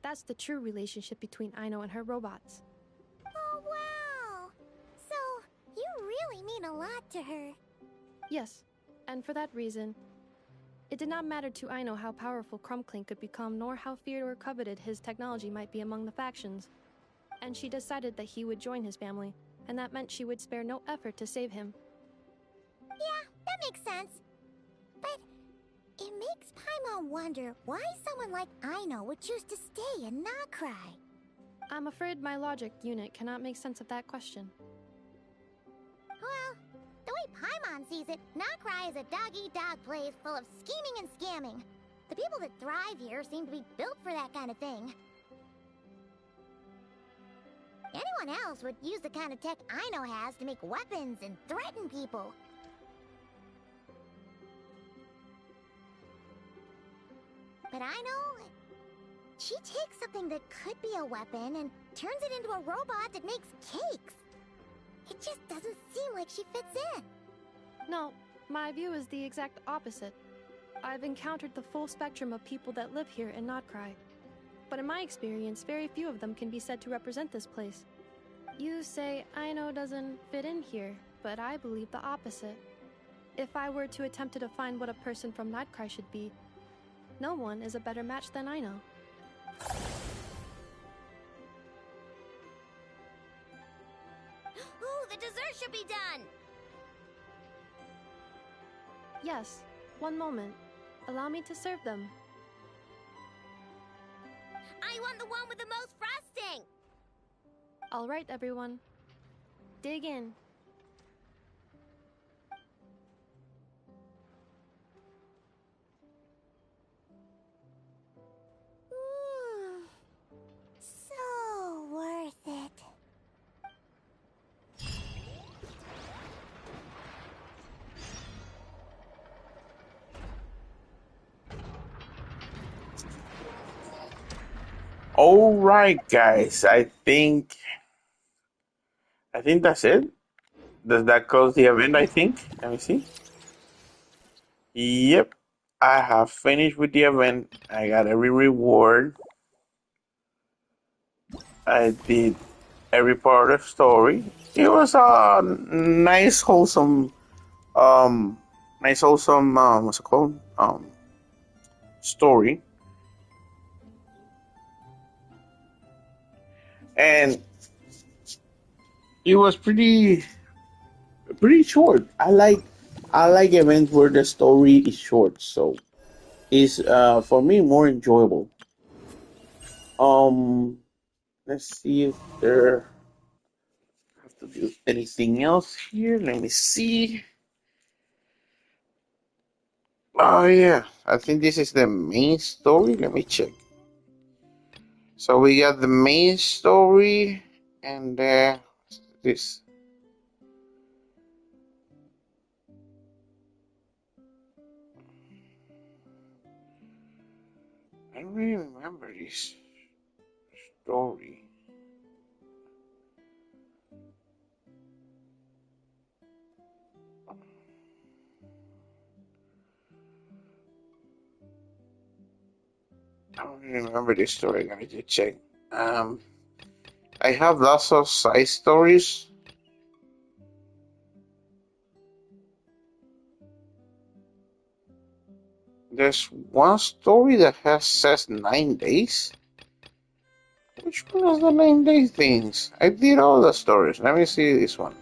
that's the true relationship between Aino and her robots. Oh, wow! So, you really mean a lot to her. Yes, and for that reason, it did not matter to Aino how powerful Krumklink could become, nor how feared or coveted his technology might be among the factions. And she decided that he would join his family, and that meant she would spare no effort to save him. Yeah, that makes sense. But it makes Paimon wonder why someone like Aino would choose to stay and not cry. I'm afraid my logic unit cannot make sense of that question. Well, the way Paimon sees it, Nokrai is a dog-eat-dog place full of scheming and scamming. The people that thrive here seem to be built for that kind of thing. Anyone else would use the kind of tech Aino has to make weapons and threaten people. But Aino, she takes something that could be a weapon and turns it into a robot that makes cakes. It just doesn't seem like she fits in. No, my view is the exact opposite. I've encountered the full spectrum of people that live here in Notcry. But in my experience, very few of them can be said to represent this place. You say Aino doesn't fit in here, but I believe the opposite. If I were to attempt to define what a person from Notcry should be, no one is a better match than Aino. Ooh, the dessert should be done! Yes, one moment. Allow me to serve them. I want the one with the most frosting! All right, everyone. Dig in. So worth it. All right, guys. I think that's it. Does that close the event? I think. Let me see. Yep, I have finished with the event. I got every reward. I did every part of the story. It was a nice, wholesome, what's it called? Story. And it was pretty short. I like events where the story is short, so it's for me more enjoyable. Um, let's see if there have to do anything else here. Let me see. Oh yeah, I think this is the main story. Let me check. So we got the main story and this. I don't really remember this story. I don't really remember this story. I gotta check. Um, I have lots of side stories. There's one story that has says 9 days. Which one is the 9 day things? I did all the stories. Let me see this one.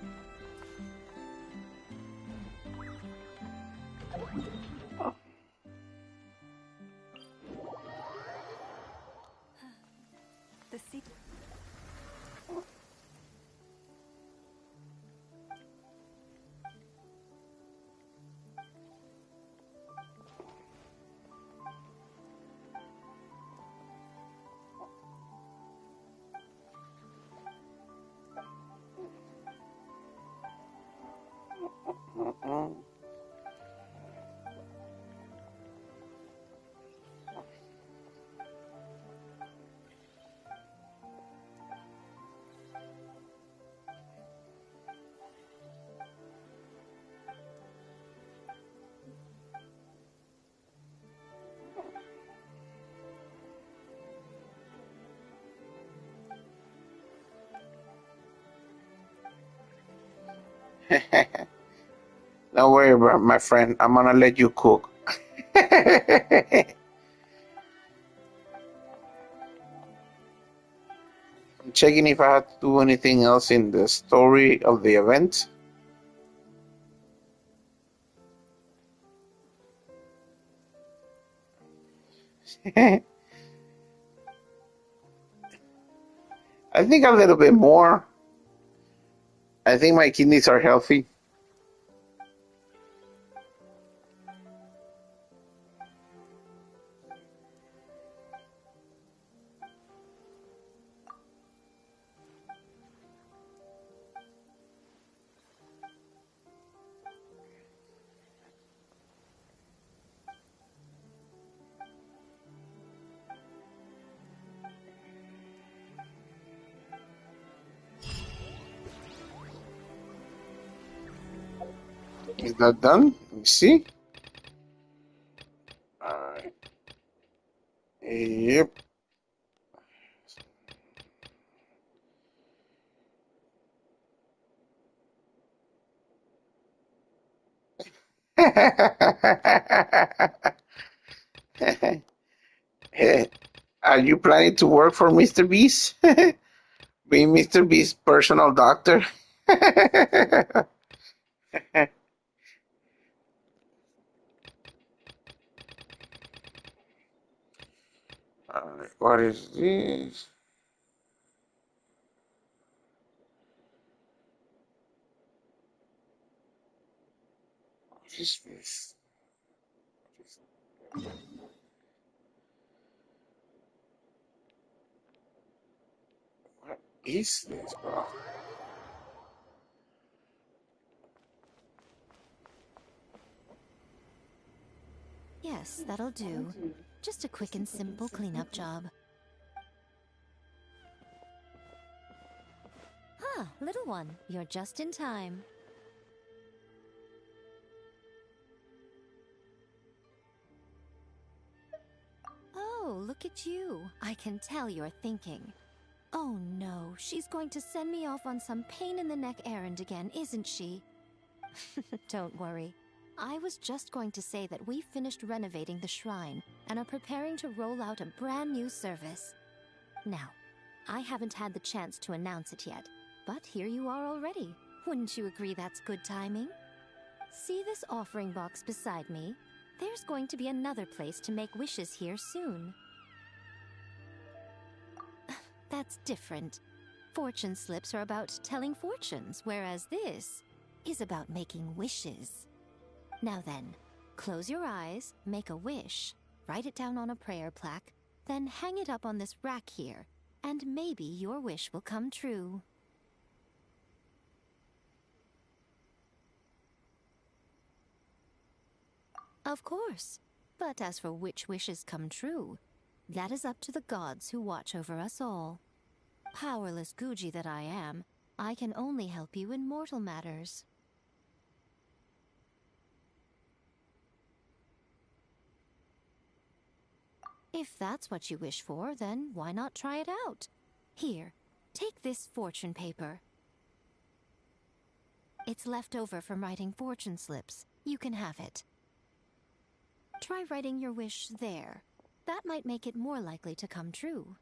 The sea. Don't worry about my friend. I'm gonna let you cook. I'm checking if I have to do anything else in the story of the event. I think a little bit more. I think my kidneys are healthy. Is that done? Let me see. Alright. Yep. Are you planning to work for Mr. Beast? Being Mr. Beast's personal doctor? Alright, what is this? What is this? What is this, bro? Yes, that'll do. Just a quick and simple cleanup job. Ah, little one, you're just in time. Oh, look at you. I can tell you're thinking. Oh no, she's going to send me off on some pain-in-the-neck errand again, isn't she? Don't worry. I was just going to say that we finished renovating the shrine and are preparing to roll out a brand new service. Now, I haven't had the chance to announce it yet, But here you are already. Wouldn't you agree that's good timing? See this offering box beside me? There's going to be another place to make wishes here soon. That's different. Fortune slips are about telling fortunes, whereas this is about making wishes. Now then, close your eyes, make a wish, write it down on a prayer plaque, then hang it up on this rack here, and maybe your wish will come true. Of course. But as for which wishes come true, that is up to the gods who watch over us all. Powerless Guji that I am, I can only help you in mortal matters. If that's what you wish for, then why not try it out? Here, take this fortune paper. It's left over from writing fortune slips. You can have it. Try writing your wish there. That might make it more likely to come true.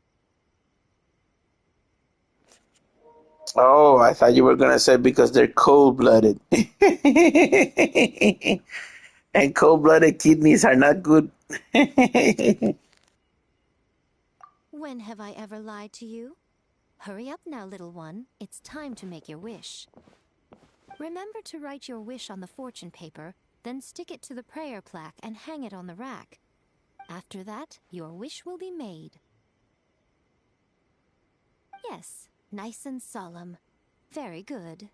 Oh, I thought you were gonna say because they're cold-blooded. And cold-blooded kidneys are not good. When have I ever lied to you? Hurry up now, little one. It's time to make your wish. Remember to write your wish on the fortune paper, then stick it to the prayer plaque and hang it on the rack. After that, your wish will be made. Yes, nice and solemn. Very good.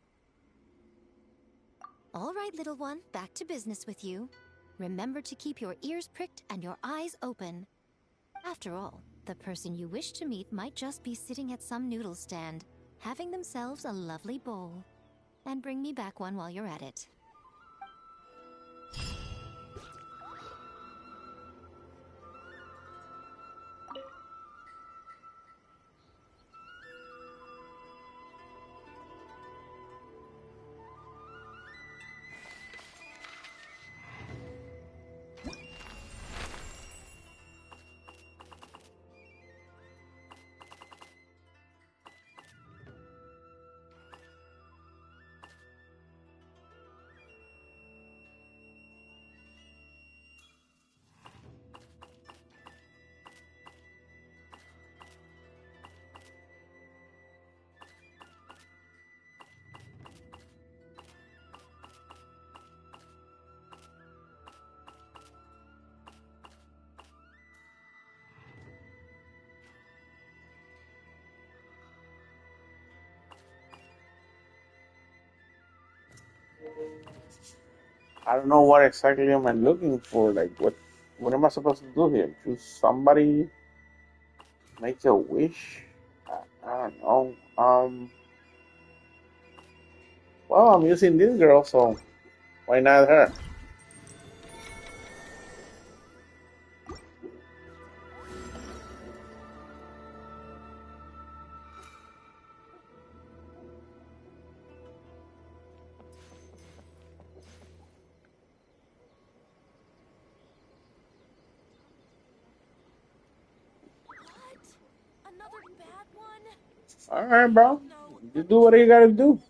All right, little one, back to business with you. Remember to keep your ears pricked and your eyes open. After all, the person you wish to meet might just be sitting at some noodle stand, having themselves a lovely bowl. And bring me back one while you're at it. I don't know what exactly am I looking for. Like, what am I supposed to do here? Choose somebody, make a wish? I don't know. Well, I'm using this girl, so why not her? Another bad one? All right, bro. No, You let me do what you try. gotta do.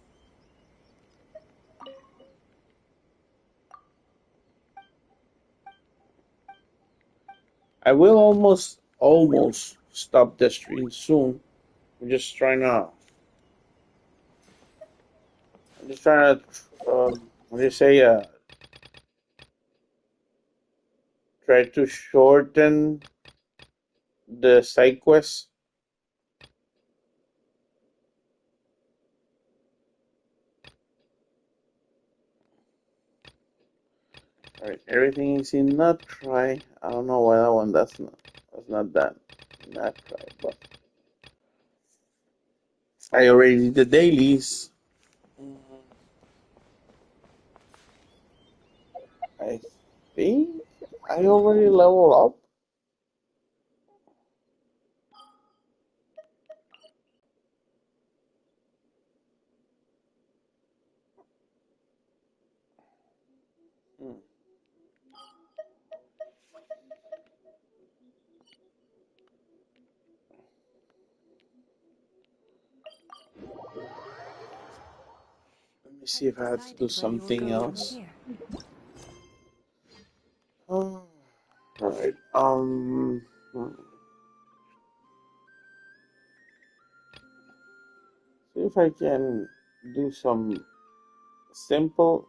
I will almost stop the stream soon. I'm just trying to, I'm just trying to, what do you say, try to shorten the side quest. All right, everything is in not try. I don't know why that one. That's not that. Not try, but I already did the dailies. I think I already leveled up. Hmm. me see if I have to do something else. Oh, alright. See if I can do some simple.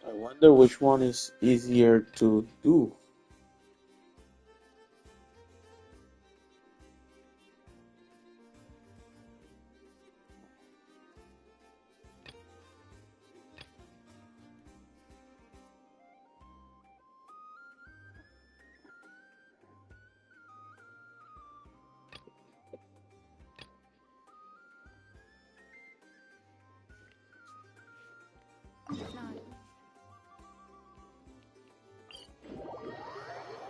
I wonder which one is easier to do.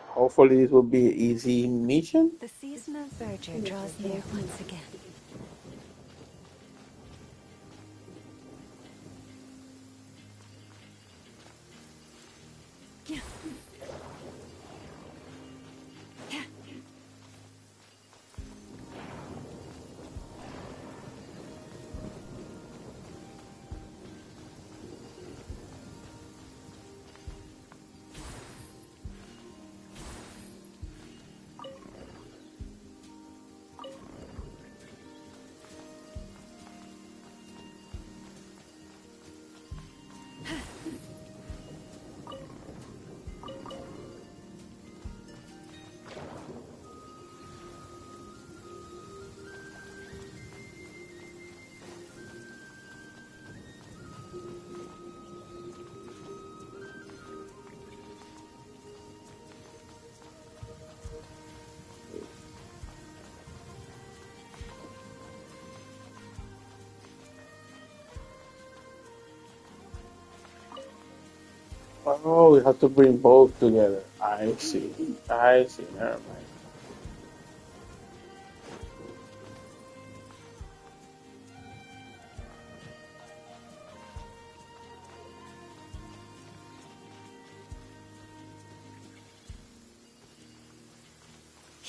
Hopefully, this will be an easy mission. The season of verdure draws near once again. Oh, we have to bring both together. I see. Never mind.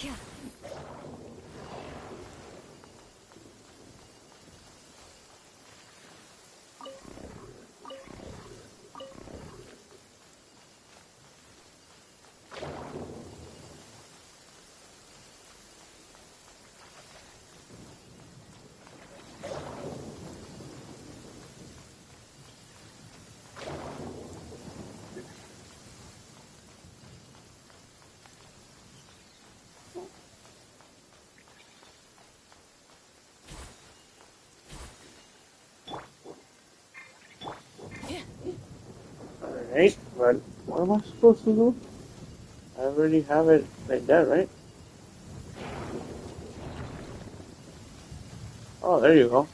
Yeah. Alright, but what am I supposed to do? I already have it like that, right? Oh, there you go.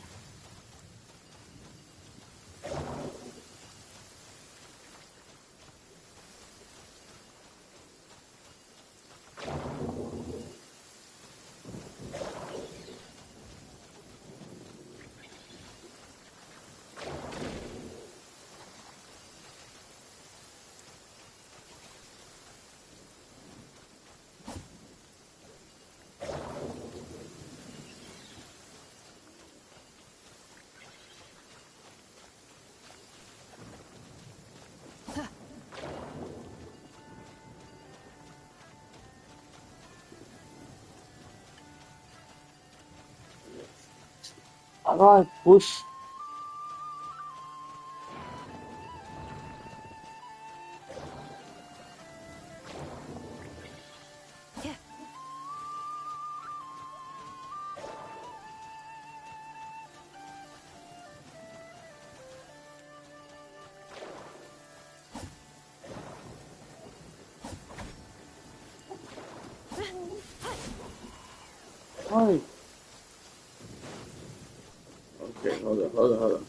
How do I push? Yeah. Why? Okay, hold on.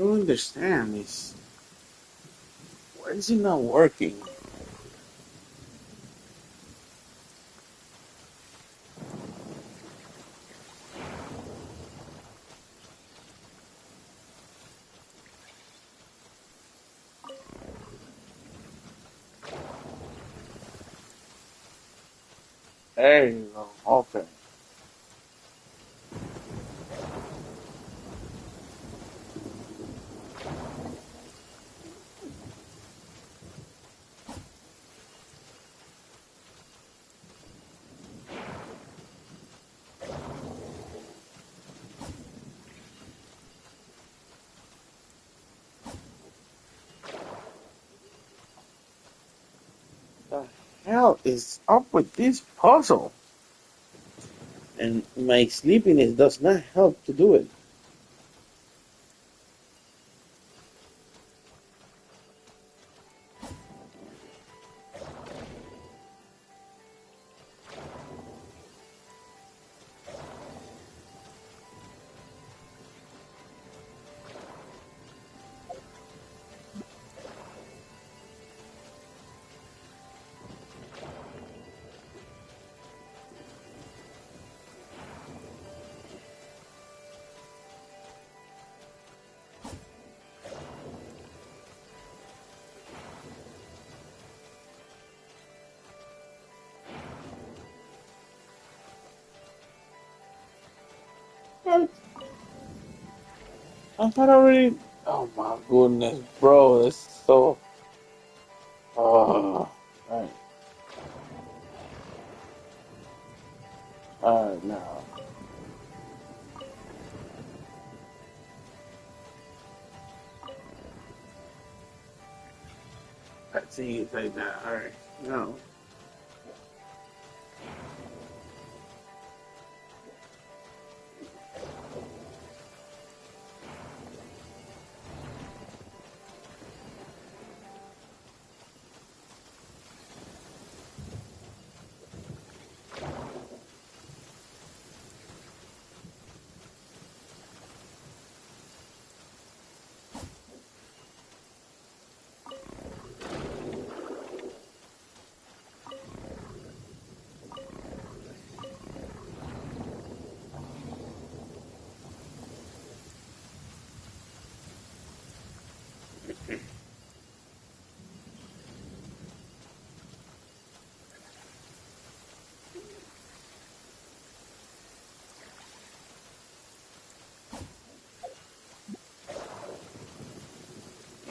don't understand is why is it not working? There you go. Okay. The hell is up with this puzzle? And my sleepiness does not help to do it. What? I thought already. Oh my goodness, bro, it's so. Oh, alright, alright now. I see it like that. Alright, no.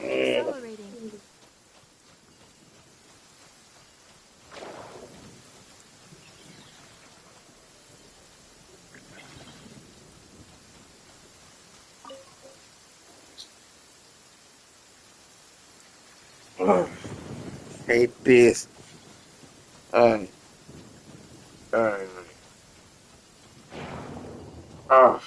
Accelerating. Hate this. Alright, alright. Ah,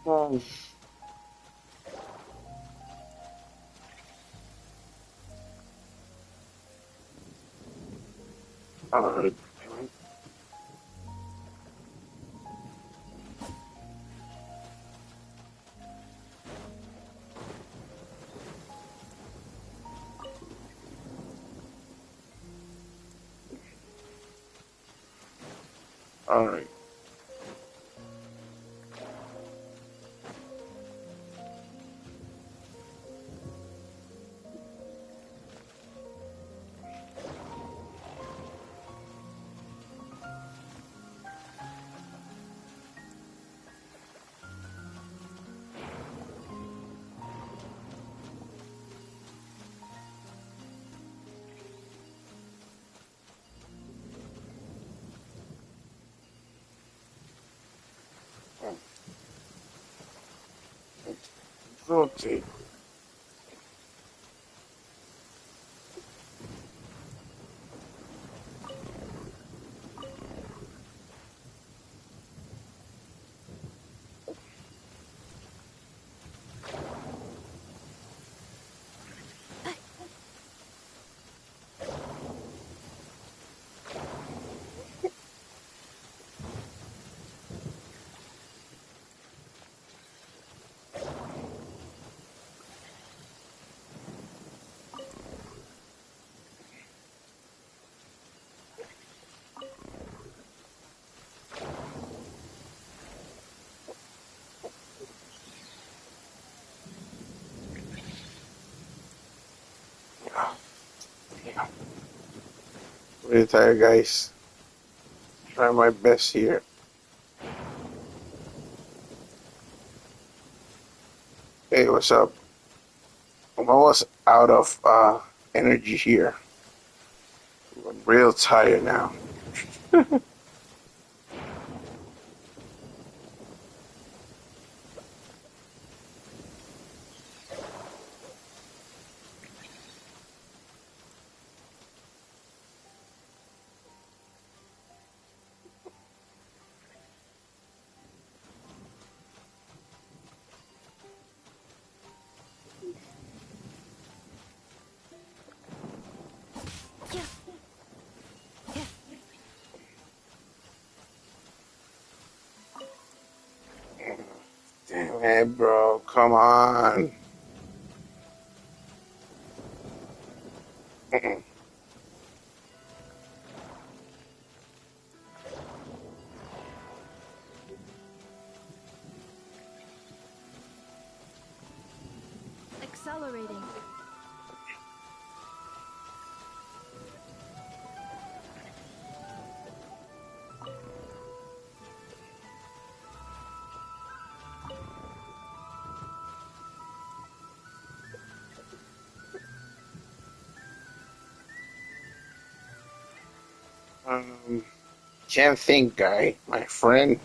oh, alright. Alright. Okay. Really tired, guys. Try my best here. Hey, what's up? I'm almost out of energy here. I'm real tired now. Damn it, bro. Come on. Accelerating. Can't think, guy. My friend.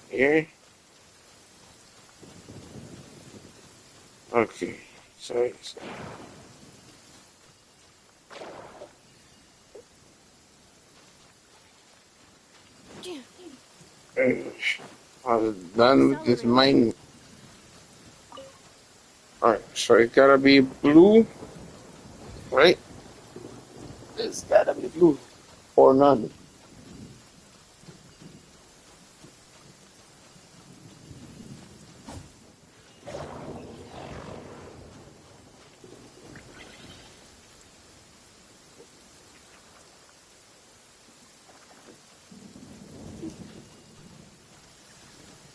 Here? Okay. Sorry. I was done with this mine. Alright, so it gotta be blue, right? It's gotta be blue. Or none.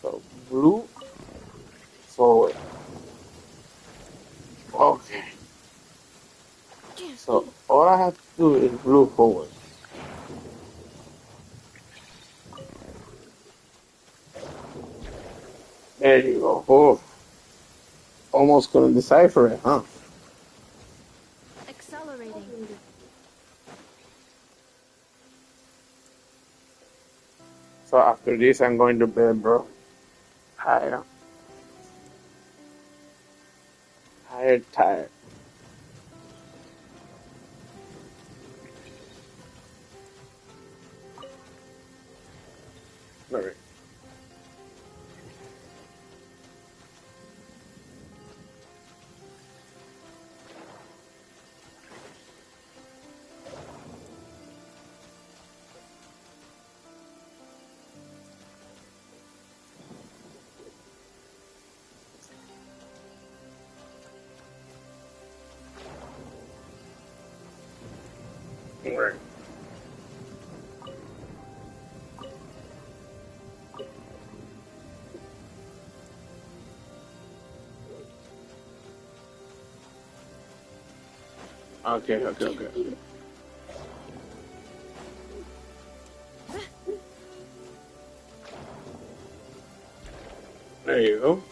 So blue forward. Okay. So all I have to do is blue forward. There you go. Oh, almost couldn't decipher it, huh? Accelerating. So after this, I'm going to bed, bro. Tired. Tired. All right. All right. Okay. There you go.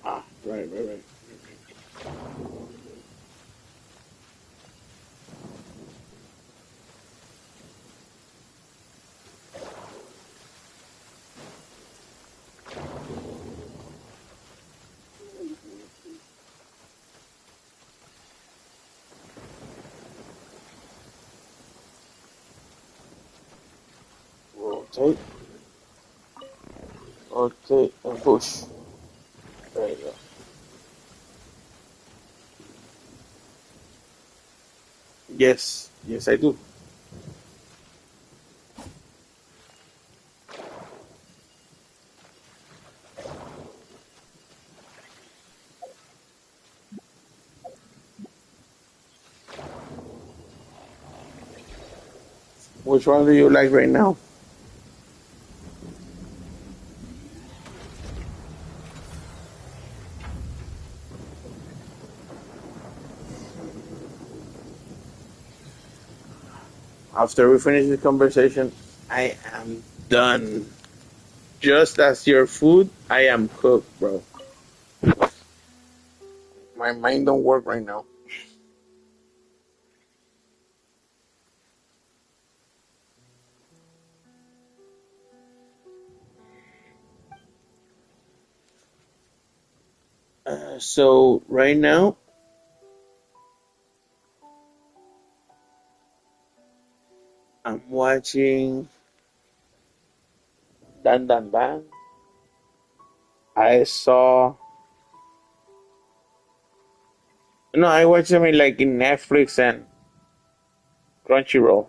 Ah, right. Rotate, and push. There you go. Yes, I do. Which one do you like right now? After we finish this conversation, I am done. Just as your food, I am cooked, bro. My mind don't work right now. So right now, I'm watching Dan Dan Dan. I saw no, I watch them in, like in Netflix and Crunchyroll.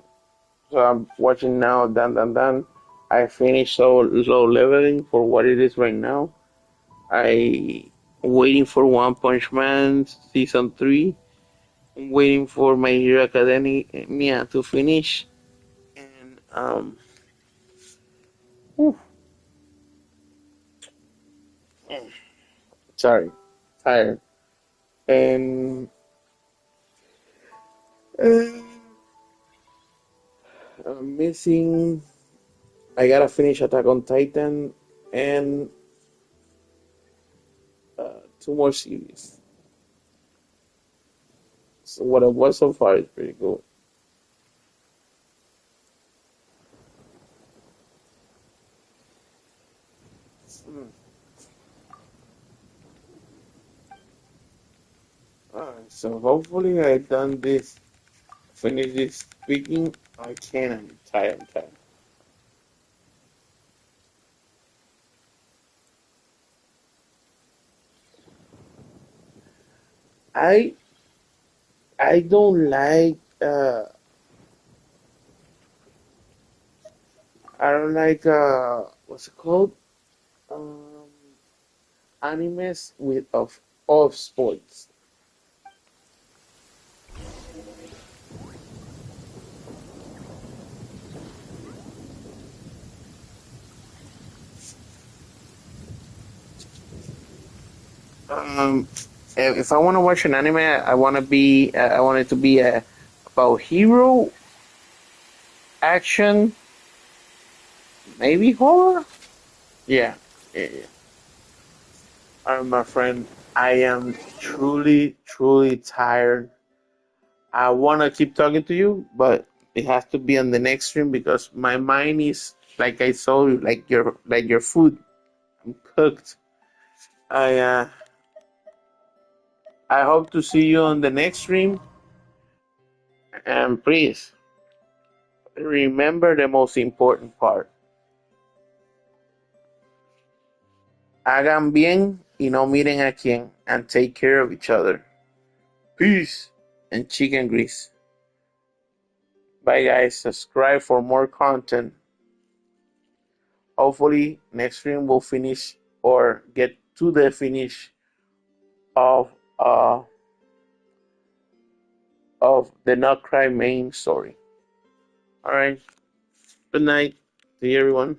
So I'm watching now Dan Dan Dan. I finished Slow Leveling for what it is right now. I waiting for One Punch Man season 3. I'm waiting for My Hero Academia to finish. And whew, sorry, tired. And uh, I'm missing. I gotta finish Attack on Titan and two more series. So what I've watched so far is pretty good. Hmm. Alright, so hopefully I done this, finish this speaking. I can. I'm tired. I'm tired. I I don't like I don't like what's it called? Um, Animes with of sports. Um, if I want to watch an anime, I want to be I want it to be about hero action, maybe horror. Yeah, yeah, yeah. My friend, I am truly tired. I want to keep talking to you, but it has to be on the next stream because my mind is like I saw you, like your food. I'm cooked. I I hope to see you on the next stream, and please remember the most important part. Hagan bien y no miren a quién, and take care of each other. Peace and chicken grease. Bye guys. Subscribe for more content. Hopefully next stream will finish or get to the finish of uh of the Not Cry main story. Alright. Good night to everyone.